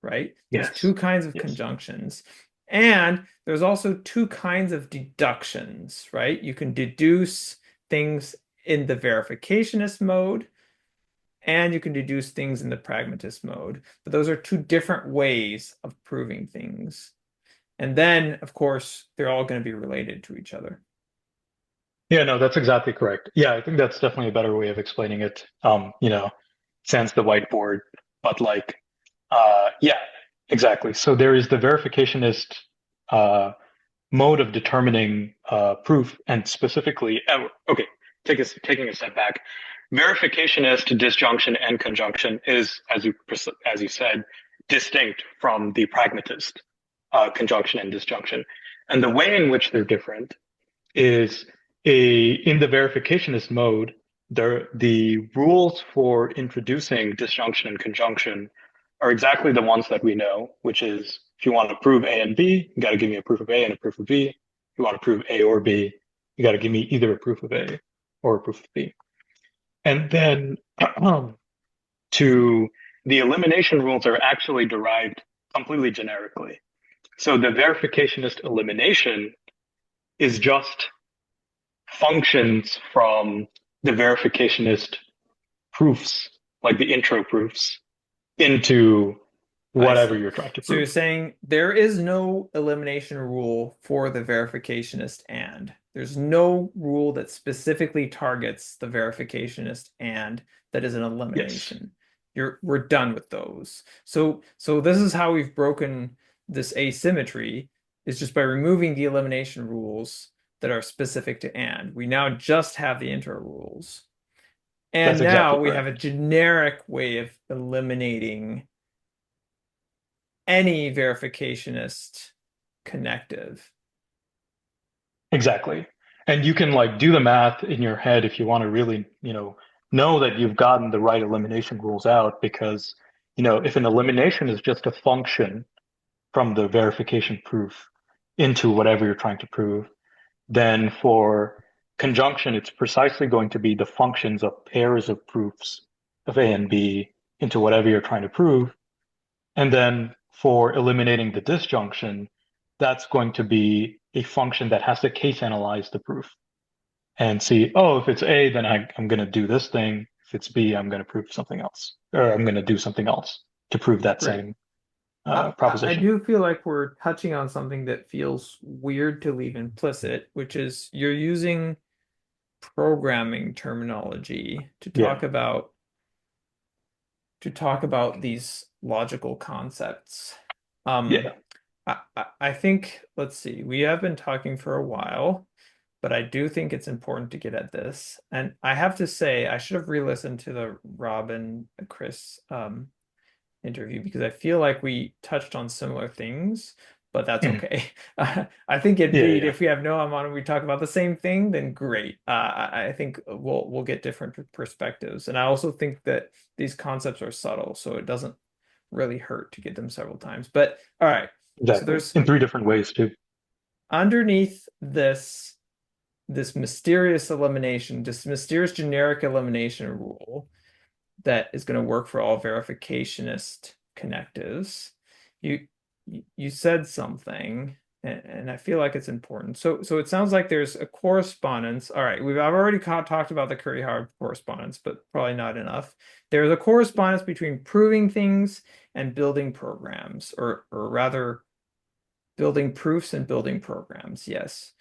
A: right? There's two
B: Yes.
A: kinds of
B: Yes.
A: conjunctions. And there's also two kinds of deductions, right? You can deduce things in the verificationist mode, and you can deduce things in the pragmatist mode. But those are two different ways of proving things. And then, of course, they're all going to be related to each other.
B: Yeah, no, that's exactly correct. Yeah, I think that's definitely a better way of explaining it. Sans the whiteboard, but like, yeah, exactly. So there is the verificationist uh, mode of determining proof, and specifically, okay, taking a step back, verificationist disjunction and conjunction is, as you said, distinct from the pragmatist conjunction and disjunction. And the way in which they're different is in the verificationist mode, the rules for introducing disjunction and conjunction are exactly the ones that we know, which is if you want to prove A and B, you got to give me a proof of A and a proof of B. If you want to prove A or B, you got to give me either a proof of A or a proof of B. And then to the elimination rules are actually derived completely generically. So the verificationist elimination is just functions from the verificationist proofs, like the intro proofs, into
A: I
B: whatever
A: see.
B: you're trying to
A: So you're
B: prove.
A: saying there is no elimination rule for the verificationist and. There's no rule that specifically targets the verificationist and that is an
B: Yes,
A: elimination. We're done with those. So this is how we've broken this asymmetry is just by removing the elimination rules that are specific to and. We now just have the intro rules.
B: that's
A: And
B: exactly
A: now we have a
B: correct.
A: generic way of eliminating any verificationist connective.
B: Exactly. And you can like do the math in your head if you want to really, know that you've gotten the right elimination rules out because, if an elimination is just a function from the verification proof into whatever you're trying to prove, then for conjunction, it's precisely going to be the functions of pairs of proofs of A and B into whatever you're trying to prove. And then for eliminating the disjunction, that's going to be a function that has to case analyze the proof and see, oh, if it's A, then I'm going to do this thing. If it's B, I'm going to prove something else, or I'm going to do something else to prove that
A: Right.
B: same
A: I
B: proposition.
A: do feel like we're touching on something that feels weird to leave implicit, which is you're using programming terminology
B: Yeah.
A: to talk about these logical concepts. Um,
B: Yeah.
A: I think, let's see, we have been talking for a while, but I do think it's important to get at this. And I have to say, I should have re-listened to the Rob and Chris interview because I feel like we touched on similar things, but that's
B: Mhm.
A: okay. I think
B: Yeah.
A: indeed,
B: Yeah.
A: if we have Noam on and we talk about the same thing, then great. I think we'll get different perspectives, and I also think that these concepts are subtle, so it doesn't really hurt to get them several times. But all right, so
B: Exactly.
A: there's
B: In three different ways too.
A: underneath this mysterious elimination, this mysterious generic elimination rule that is going to work for all verificationist connectives. You you said something, and I feel like it's important. So it sounds like there's a correspondence. All right, I've already talked about the Curry-Howard correspondence, but probably not enough. There's a correspondence between proving things and building programs, or rather, building proofs and building programs. Yes.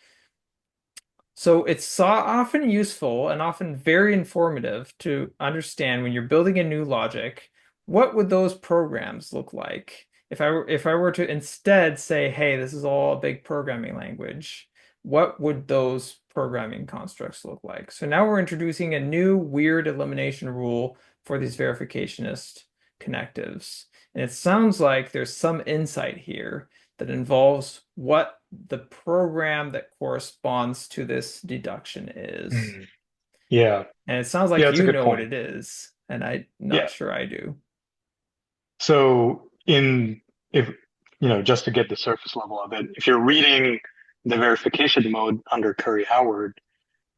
A: So it's often useful and often very informative to understand when you're building a new logic, what would those programs look like? If I were to instead say, hey, this is all a big programming language, what would those programming constructs look like? So now we're introducing a new weird elimination rule for these verificationist connectives. And it sounds like there's some insight here that involves what the program that corresponds to this deduction is.
B: Mhm. Yeah.
A: And it sounds
B: Yeah,
A: like
B: that's a
A: you
B: good
A: know what
B: point.
A: it is, and I'm not
B: Yeah.
A: sure I do.
B: So if just to get the surface level of it, if you're reading the verification mode under Curry-Howard,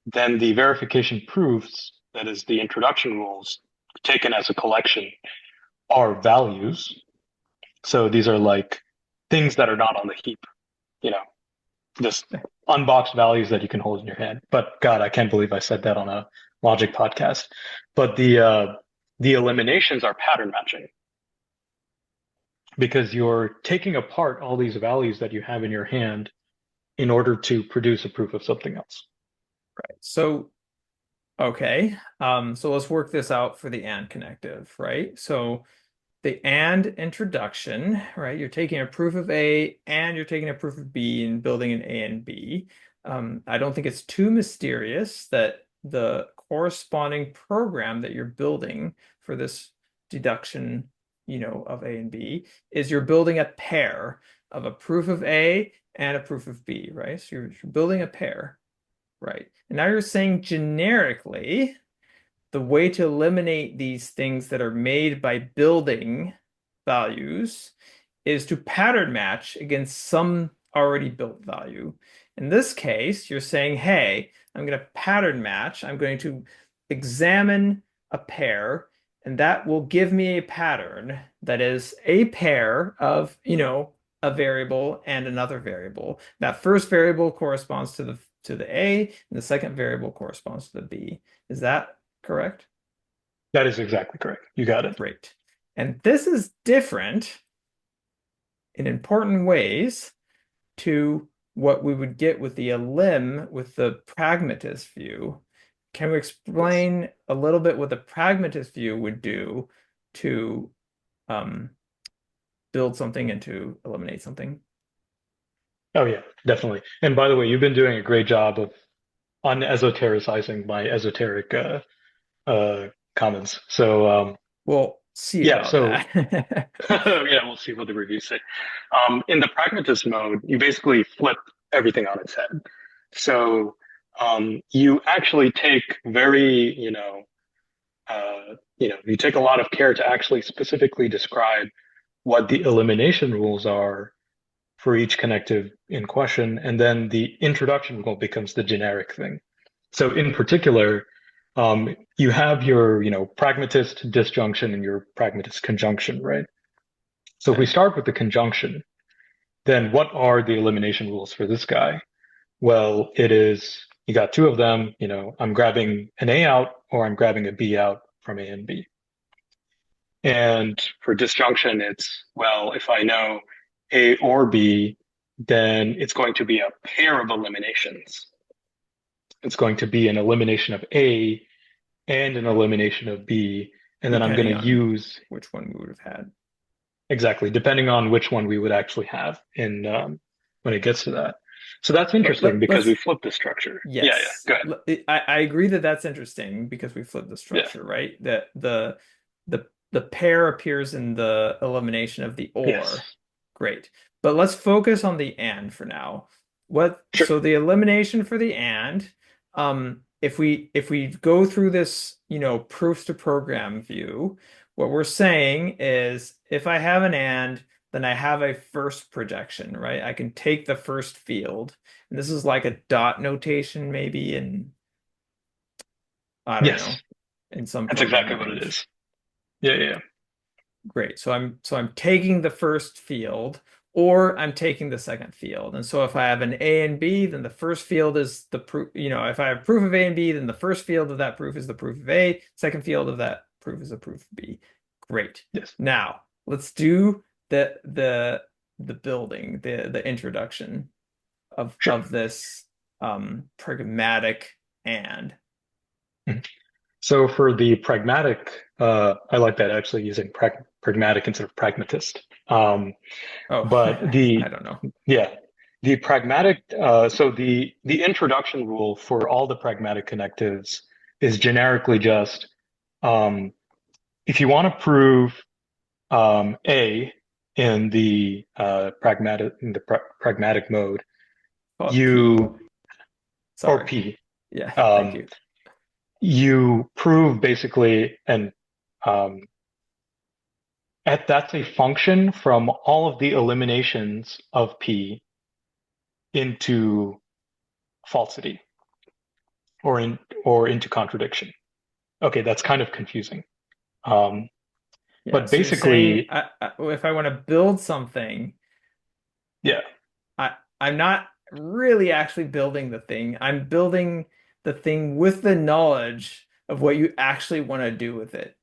B: then the verification proofs, that is the introduction rules, taken as a collection, are values. So these are like things that are not on the heap, you know, just unboxed values that you can hold in your hand. But God, I can't believe I said that on a logic podcast. But the eliminations are pattern matching because you're taking apart all these values that you have in your hand in order to produce a proof of something else.
A: So, okay. So let's work this out for the and connective, right? So the and introduction, right? You're taking a proof of A and you're taking a proof of B and building an A and B. I don't think it's too mysterious that the corresponding program that you're building for this deduction, of A and B is you're building a pair of a proof of A and a proof of B, right? So you're building a pair, right? And now you're saying generically, the way to eliminate these things that are made by building values is to pattern match against some already built value. In this case, you're saying, hey, I'm going to pattern match. I'm going to examine a pair, and that will give me a pattern that is a pair of, a variable and another variable. That first variable corresponds to the A, and the second variable corresponds to the B. Is that correct?
B: That is exactly correct. You got it.
A: Great. And this is different in important ways to what we would get with the elim with the pragmatist view. Can we
B: Yes.
A: explain a little bit what the pragmatist view would do to um, build something and to eliminate something?
B: Oh yeah, definitely. And by the way, you've been doing a great job of unesotericizing my esoteric comments. So
A: We'll see
B: yeah,
A: about
B: so
A: that.
B: yeah, we'll see what the reviews say. In the pragmatist mode, you basically flip everything on its head. So you actually take very, you take a lot of care to actually specifically describe what the elimination rules are for each connective in question, and then the introduction rule becomes the generic thing. So in particular, you have your, pragmatist disjunction and your pragmatist conjunction, right? So if we
A: Okay.
B: start with the conjunction, then what are the elimination rules for this guy? Well, it is you got two of them, I'm grabbing an A out or I'm grabbing a B out from A and B. And for disjunction, it's, well, if I know A or B, then it's going to be a pair of eliminations. It's going to be an elimination of A and an elimination of B. And then I'm going
A: Depending
B: to
A: on
B: use
A: which one we would have had.
B: exactly, depending on which one we would actually have in when it gets to that. So that's
A: But
B: interesting
A: let,
B: because we
A: let's
B: flipped the structure. Yeah, yeah.
A: Yes,
B: Go ahead.
A: I agree that that's interesting because we flipped the
B: Yeah.
A: structure, right? That the pair appears in the elimination of the or.
B: Yes.
A: Great. But let's focus on the and for now.
B: Sure.
A: So the elimination for the and, if we go through this, proofs to program view, what we're saying is if I have an and, then I have a first projection, right? I can take the first field. And this is like a dot notation, maybe in, I don't
B: Yes.
A: know, in some
B: That's
A: programming
B: exactly what it
A: language.
B: is. Yeah, yeah.
A: Great. So I'm taking the first field or I'm taking the second field. And so if I have an A and B, then the first field is the proof, if I have proof of A and B, then the first field of that proof is the proof of A, second field of that proof is the proof of B. Great.
B: Yes.
A: Now, let's do the building, the introduction of
B: Sure.
A: of this pragmatic and.
B: Mhm. So for the pragmatic, I like that actually using pragmatic instead of pragmatist.
A: Oh,
B: But
A: I don't know.
B: yeah, the pragmatic, so the introduction rule for all the pragmatic connectives is generically just um, if you want to prove A in the pragmatic mode,
A: Call it P.
B: you or
A: Sorry.
B: P,
A: Yeah, thank
B: um,
A: you.
B: you prove basically and um, that's a function from all of the eliminations of P into falsity or into contradiction. Okay, that's kind of confusing. Um,
A: Yeah,
B: but
A: so you're saying
B: basically,
A: if I want to build something,
B: yeah,
A: I'm not really actually building the thing. I'm building the thing with the knowledge of what you actually want to do with it.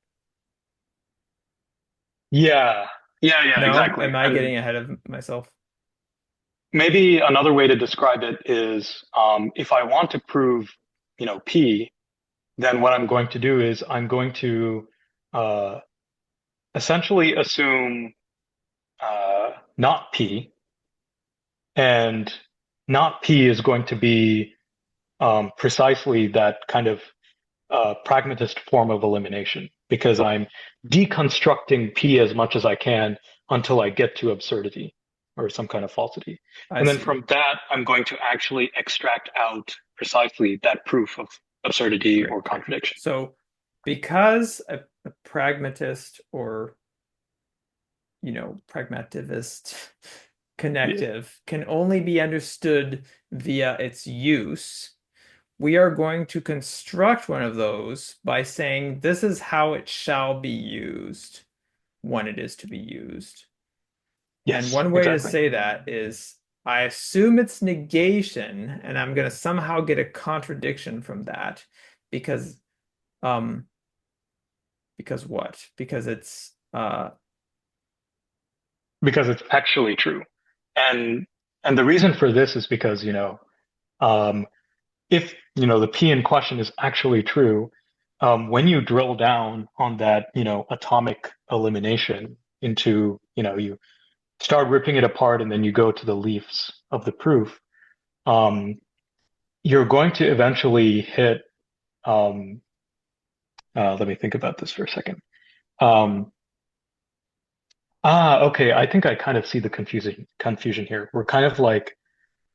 B: yeah, yeah,
A: No?
B: exactly.
A: Am I
B: And
A: getting ahead of myself?
B: maybe another way to describe it is if I want to prove, P, then what I'm going to do is I'm going to uh, essentially assume not P, and not P is going to be precisely that kind of pragmatist form of elimination because I'm deconstructing P as much as I can until I get to absurdity or some kind of falsity.
A: I
B: And then
A: see.
B: from that, I'm going to actually extract out precisely that proof of absurdity
A: Great,
B: or
A: great.
B: contradiction.
A: So because a pragmatist or, pragmativist
B: Yeah.
A: connective can only be understood via its use, we are going to construct one of those by saying this is how it shall be used when it is to be used. And
B: Yes,
A: one way to
B: exactly.
A: say that is I assume it's negation, and I'm going to somehow get a contradiction from that because um because what? Because it's
B: Because it's actually true. And and the reason for this is because, um, if the P in question is actually true, when you drill down on that atomic elimination into you start ripping it apart and then you go to the leaves of the proof, um, you're going to eventually hit. Um, let me think about this for a second. Um, okay, I think I kind of see the confusion here. We're kind of like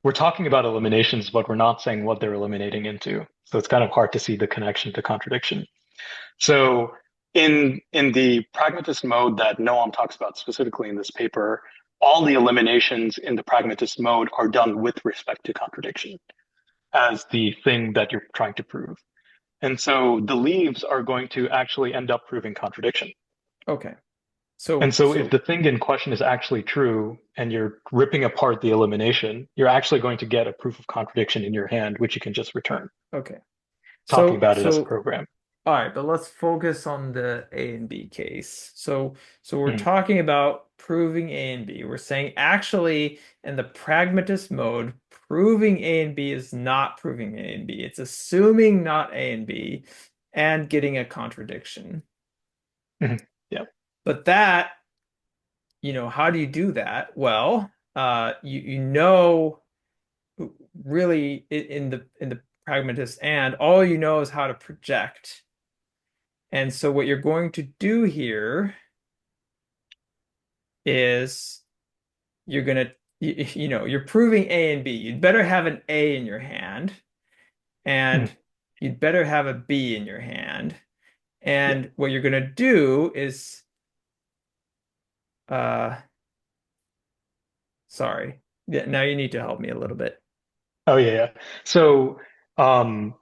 B: we're talking about eliminations, but we're not saying what they're eliminating into. So it's kind of hard to see the connection to contradiction. So in the pragmatist mode that Noam talks about specifically in this paper, all the eliminations in the pragmatist mode are done with respect to contradiction as the thing that you're trying to prove. And so the leaves are going to actually end up proving contradiction.
A: okay.
B: And
A: So
B: so if
A: so
B: the thing in question is actually true and you're ripping apart the elimination, you're actually going to get a proof of contradiction in your hand, which you can just return,
A: okay.
B: talking
A: So
B: about it as a
A: so
B: program.
A: all right, but let's focus on the A and B case. So we're
B: Mhm.
A: talking about proving A and B. We're saying actually in the pragmatist mode, proving A and B is not proving A and B. It's assuming not A and B and getting a contradiction.
B: Mhm. Yeah.
A: But that, how do you do that? Well, you really in the pragmatist and all you know is how to project. And so what you're going to do here is you're proving A and B. You'd better have an A in your hand, and
B: Mhm.
A: you'd better have a B in your hand.
B: Yeah.
A: And what you're gonna do is, uh, sorry, yeah, now you need to help me a little bit.
B: Oh yeah, yeah. So um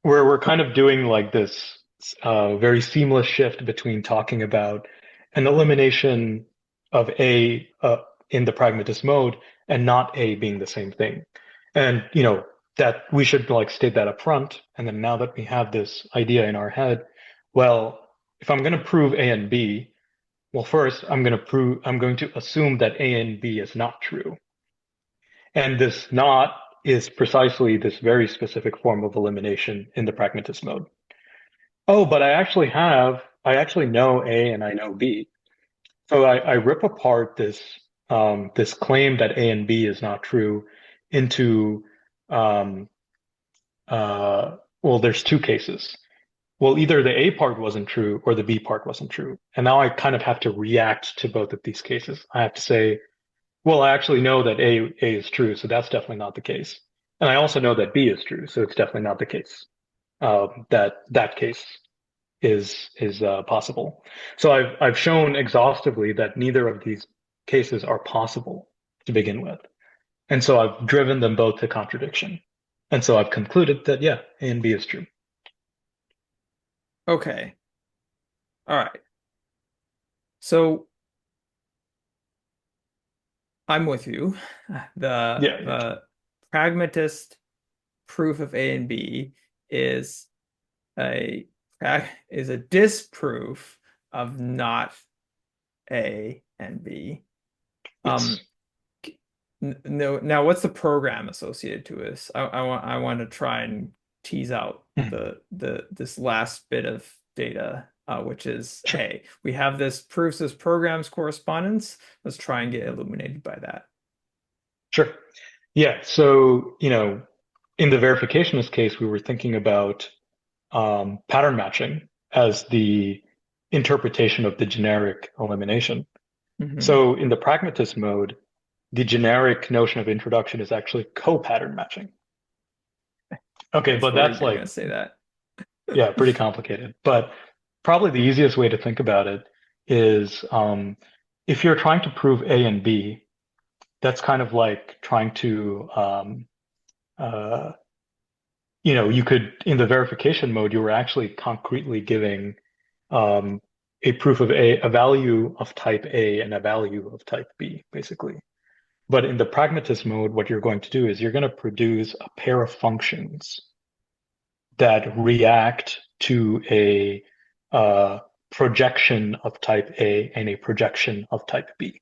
B: we're kind of doing like this very seamless shift between talking about an elimination of A in the pragmatist mode and not A being the same thing. And that we should like state that up front. And then now that we have this idea in our head, well, if I'm going to prove A and B, well, first I'm going to assume that A and B is not true. And this not is precisely this very specific form of elimination in the pragmatist mode. Oh, but I actually know A and I know B. So I rip apart this claim that A and B is not true into, um, uh, well, there's two cases. Well, either the A part wasn't true or the B part wasn't true. And now I kind of have to react to both of these cases. I have to say, well, I actually know that A is true, so that's definitely not the case. And I also know that B is true, so it's definitely not the case. That case is possible. So I've shown exhaustively that neither of these cases are possible to begin with, and so I've driven them both to contradiction, and so I've concluded that yeah, A and B is true.
A: Okay, all right. So I'm with you. The
B: Yeah, yeah,
A: the pragmatist proof of A and B is a is a disproof of not A and B. Um,
B: yes.
A: no, now what's the program associated to this? I want to try and tease out
B: Mhm.
A: this last bit of data, which is,
B: Sure,
A: hey, we have this proofs as programs correspondence. Let's try and get illuminated by that.
B: sure. Yeah, so in the verificationist case, we were thinking about pattern matching as the interpretation of the generic elimination.
A: Hmm.
B: So in the pragmatist mode, the generic notion of introduction is actually co-pattern matching.
A: I
B: Okay,
A: was
B: but
A: worried
B: that's
A: you were going
B: like,
A: to say that.
B: yeah, pretty complicated. But probably the easiest way to think about it is if you're trying to prove A and B, that's kind of like trying to, uh, you could, in the verification mode, you were actually concretely giving um, a proof of a value of type A and a value of type B, basically. But in the pragmatist mode, what you're going to do is you're going to produce a pair of functions that react to a uh, projection of type A and a projection of type B.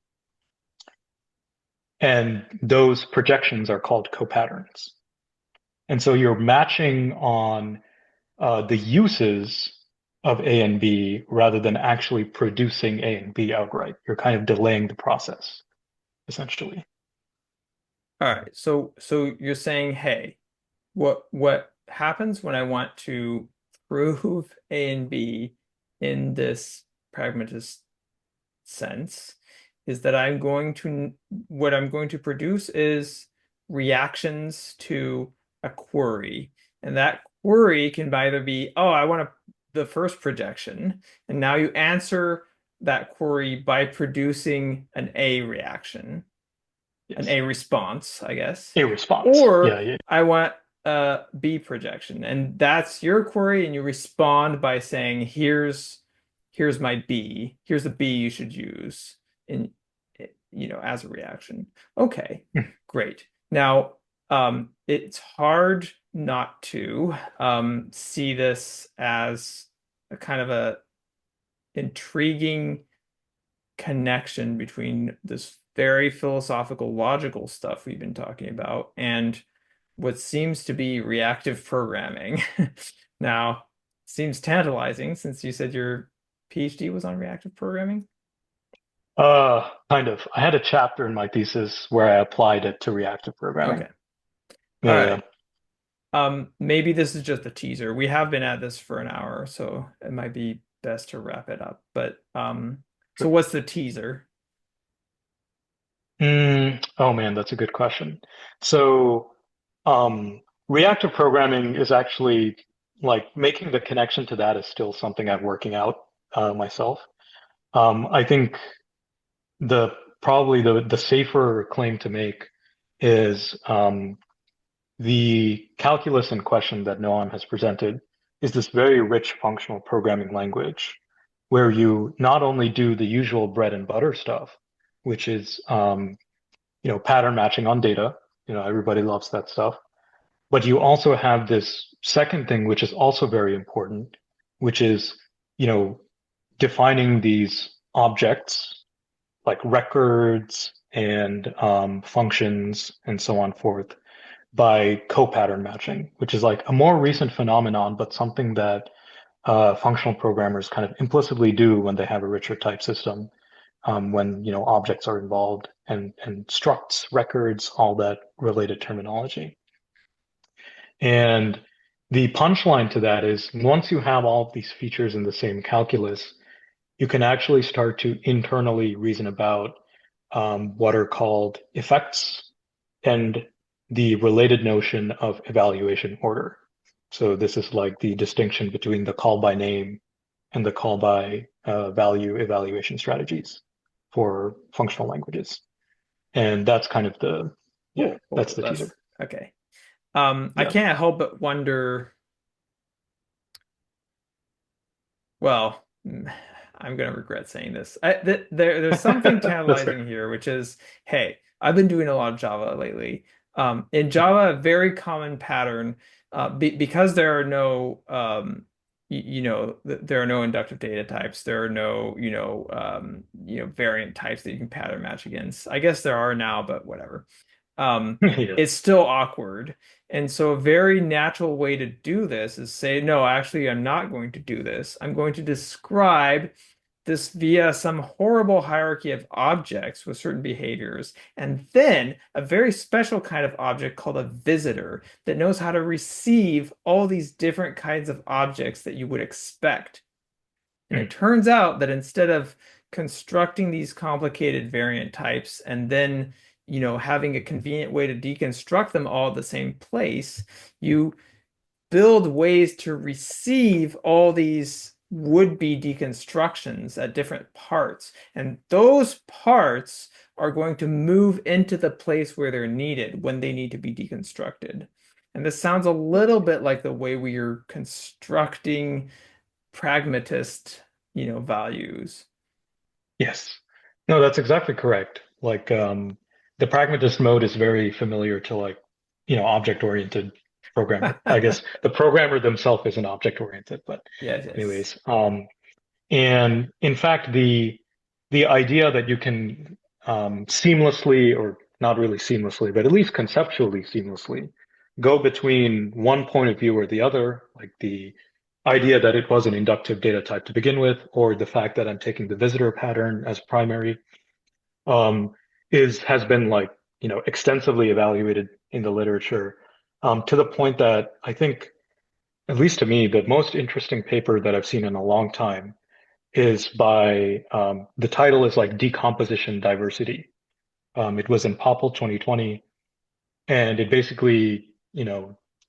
B: And those projections are called copatterns. And so you're matching on the uses of A and B rather than actually producing A and B outright. You're kind of delaying the process, essentially.
A: All right. So you're saying, hey, what happens when I want to prove A and B in this pragmatist sense is that what I'm going to produce is reactions to a query. And that query can either be, oh, I want the first projection. And now you answer that query by producing an A reaction, an
B: Yes.
A: A response, I guess.
B: A response. Yeah,
A: Or
B: yeah.
A: I want a B projection. And that's your query, and you respond by saying, here's my B. Here's the B you should use in as a reaction. Okay, great. Now, it's hard not to see this as a kind of a intriguing connection between this very philosophical, logical stuff we've been talking about and what seems to be reactive programming. Now, seems tantalizing since you said your PhD was on reactive programming.
B: Kind of. I had a chapter in my thesis where I applied it to reactive programming.
A: Okay. All
B: Yeah,
A: right. Maybe this is just a teaser. We have been at this for an hour, so it might be best to wrap it up. But so
B: yeah.
A: what's the teaser?
B: Oh man, that's a good question. So, reactive programming is actually like making the connection to that is still something I'm working out myself. I think the probably the safer claim to make is the calculus in question that Noam has presented is this very rich functional programming language where you not only do the usual bread and butter stuff, which is pattern matching on data. Everybody loves that stuff. But you also have this second thing, which is also very important, which is, you know, defining these objects like records and functions and so on forth by co-pattern matching, which is like a more recent phenomenon, but something that functional programmers kind of implicitly do when they have a richer type system, when objects are involved and structs, records, all that related terminology. And the punchline to that is once you have all of these features in the same calculus, you can actually start to internally reason about what are called effects and the related notion of evaluation order. So this is like the distinction between the call by name and the call by value evaluation strategies for functional languages. And that's kind of yeah, that's
A: Cool.
B: the
A: That's
B: teaser.
A: okay. I
B: Yeah.
A: can't help but wonder, well, I'm gonna regret saying this. There's something
B: That's fair.
A: tantalizing here, which is, hey, I've been doing a lot of Java lately. In Java, a very common pattern, because there are no, there are no inductive data types. There are no, variant types that you can pattern match against. I guess there are now, but whatever.
B: Yeah.
A: It's still awkward. And so a very natural way to do this is say, no, actually, I'm not going to do this. I'm going to describe this via some horrible hierarchy of objects with certain behaviors, and then a very special kind of object called a visitor that knows how to receive all these different kinds of objects that you would expect. And it
B: Mm.
A: turns out that instead of constructing these complicated variant types and then, having a convenient way to deconstruct them all at the same place, you build ways to receive all these would-be deconstructions at different parts. And those parts are going to move into the place where they're needed when they need to be deconstructed. And this sounds a little bit like the way we are constructing pragmatist, values.
B: Yes. No, that's exactly correct. The pragmatist mode is very familiar to object-oriented programmer. I guess the programmer themselves isn't object-oriented, but
A: Yes, yes.
B: anyways, and in fact, the idea that you can seamlessly, or not really seamlessly, but at least conceptually seamlessly, go between one point of view or the other, like the idea that it was an inductive data type to begin with, or the fact that I'm taking the visitor pattern as primary, um, is has been extensively evaluated in the literature, to the point that I think, at least to me, the most interesting paper that I've seen in a long time is by the title is like Decomposition Diversity. It was in Popple 2020, and it basically,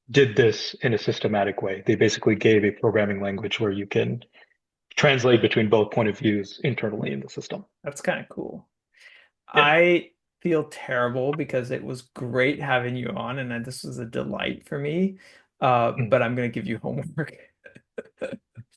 B: did this in a systematic way. They basically gave a programming language where you can translate between both point of views internally in the system.
A: That's kind of cool.
B: Yeah.
A: I feel terrible because it was great having you on, and this was a delight for me.
B: Mm.
A: But I'm going to give you homework.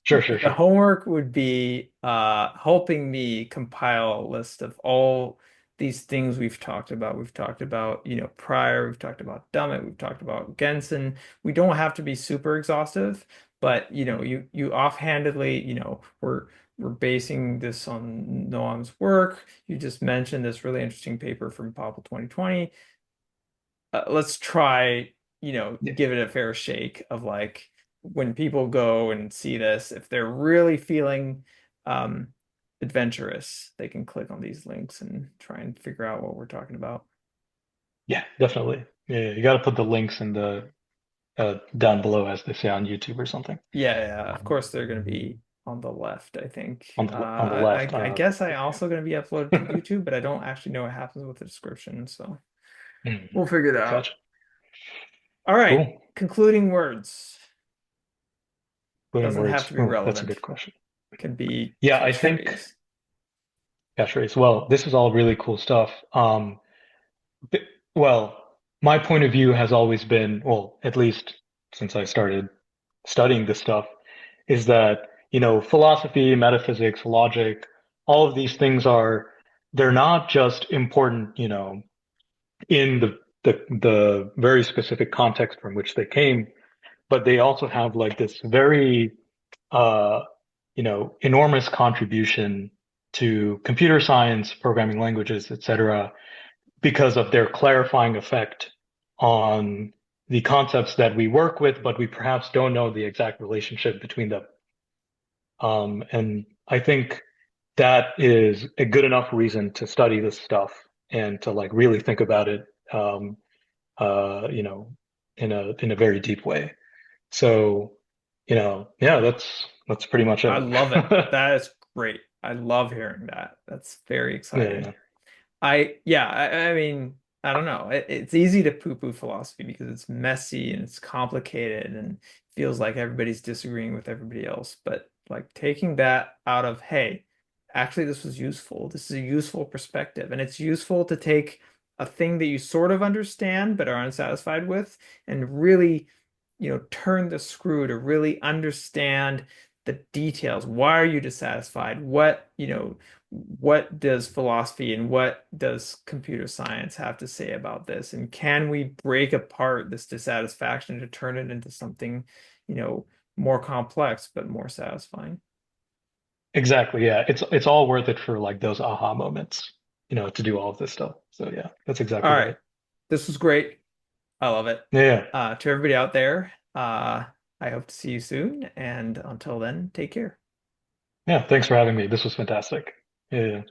B: Sure, sure,
A: The
B: sure.
A: homework would be helping me compile a list of all these things we've talked about. We've talked about, prior, we've talked about Dummett, we've talked about Gensen. We don't have to be super exhaustive, but
B: Mm.
A: you offhandedly, we're basing this on Noam's work. You just mentioned this really interesting paper from Popple 2020. Let's try,
B: Yeah,
A: give it a fair shake of like when people go and see this, if they're really feeling um, adventurous, they can click on these links and try and figure out what we're talking about.
B: yeah, definitely. Yeah, you got to put the links in the down below, as they say on YouTube or something.
A: Yeah, yeah, of course they're going to be on the left, I think.
B: On the left.
A: I guess I
B: Okay.
A: also going to be uploaded to YouTube, but I don't actually know what happens with the description, so
B: Mm.
A: we'll figure that out.
B: Gotcha.
A: All right,
B: Cool.
A: concluding words.
B: Including
A: Doesn't have
B: words.
A: to be
B: Oh, that's a
A: relevant.
B: good question.
A: Can be
B: Yeah, I think
A: catchphrase.
B: catchphrase. Well, this is all really cool stuff. B- well, my point of view has always been, well, at least since I started studying this stuff, is that, philosophy, metaphysics, logic, all of these things they're not just important, in the very specific context from which they came, but they also have like this very, uh, enormous contribution to computer science, programming languages, etc., because of their clarifying effect on the concepts that we work with, but we perhaps don't know the exact relationship between them. And I think that is a good enough reason to study this stuff and to like really think about it, um, uh, you know, in a very deep way. So, yeah, that's pretty much
A: I
B: it.
A: love it. That is great. I love hearing that. That's very exciting.
B: Yeah,
A: Yeah, I mean, I don't know. It's easy to poo-poo philosophy because it's messy and it's complicated and feels like everybody's disagreeing with everybody else. But like taking that out of, hey, actually, this was useful. This is a useful perspective. And it's useful to take a thing that you sort of understand but are unsatisfied with and really, turn the screw to really understand the details. Why are you dissatisfied? What does philosophy and what does computer science have to say about this? And can we break apart this dissatisfaction to turn it into something, you know, more complex but more satisfying?
B: exactly. Yeah, it's all worth it for like those aha moments, to do all of this stuff. So yeah, that's
A: All
B: exactly
A: right.
B: right.
A: This was great. I love it.
B: Yeah.
A: To everybody out there, I hope to see you soon. And until then, take care.
B: Yeah, thanks for having me. This was fantastic. Yeah. Yeah.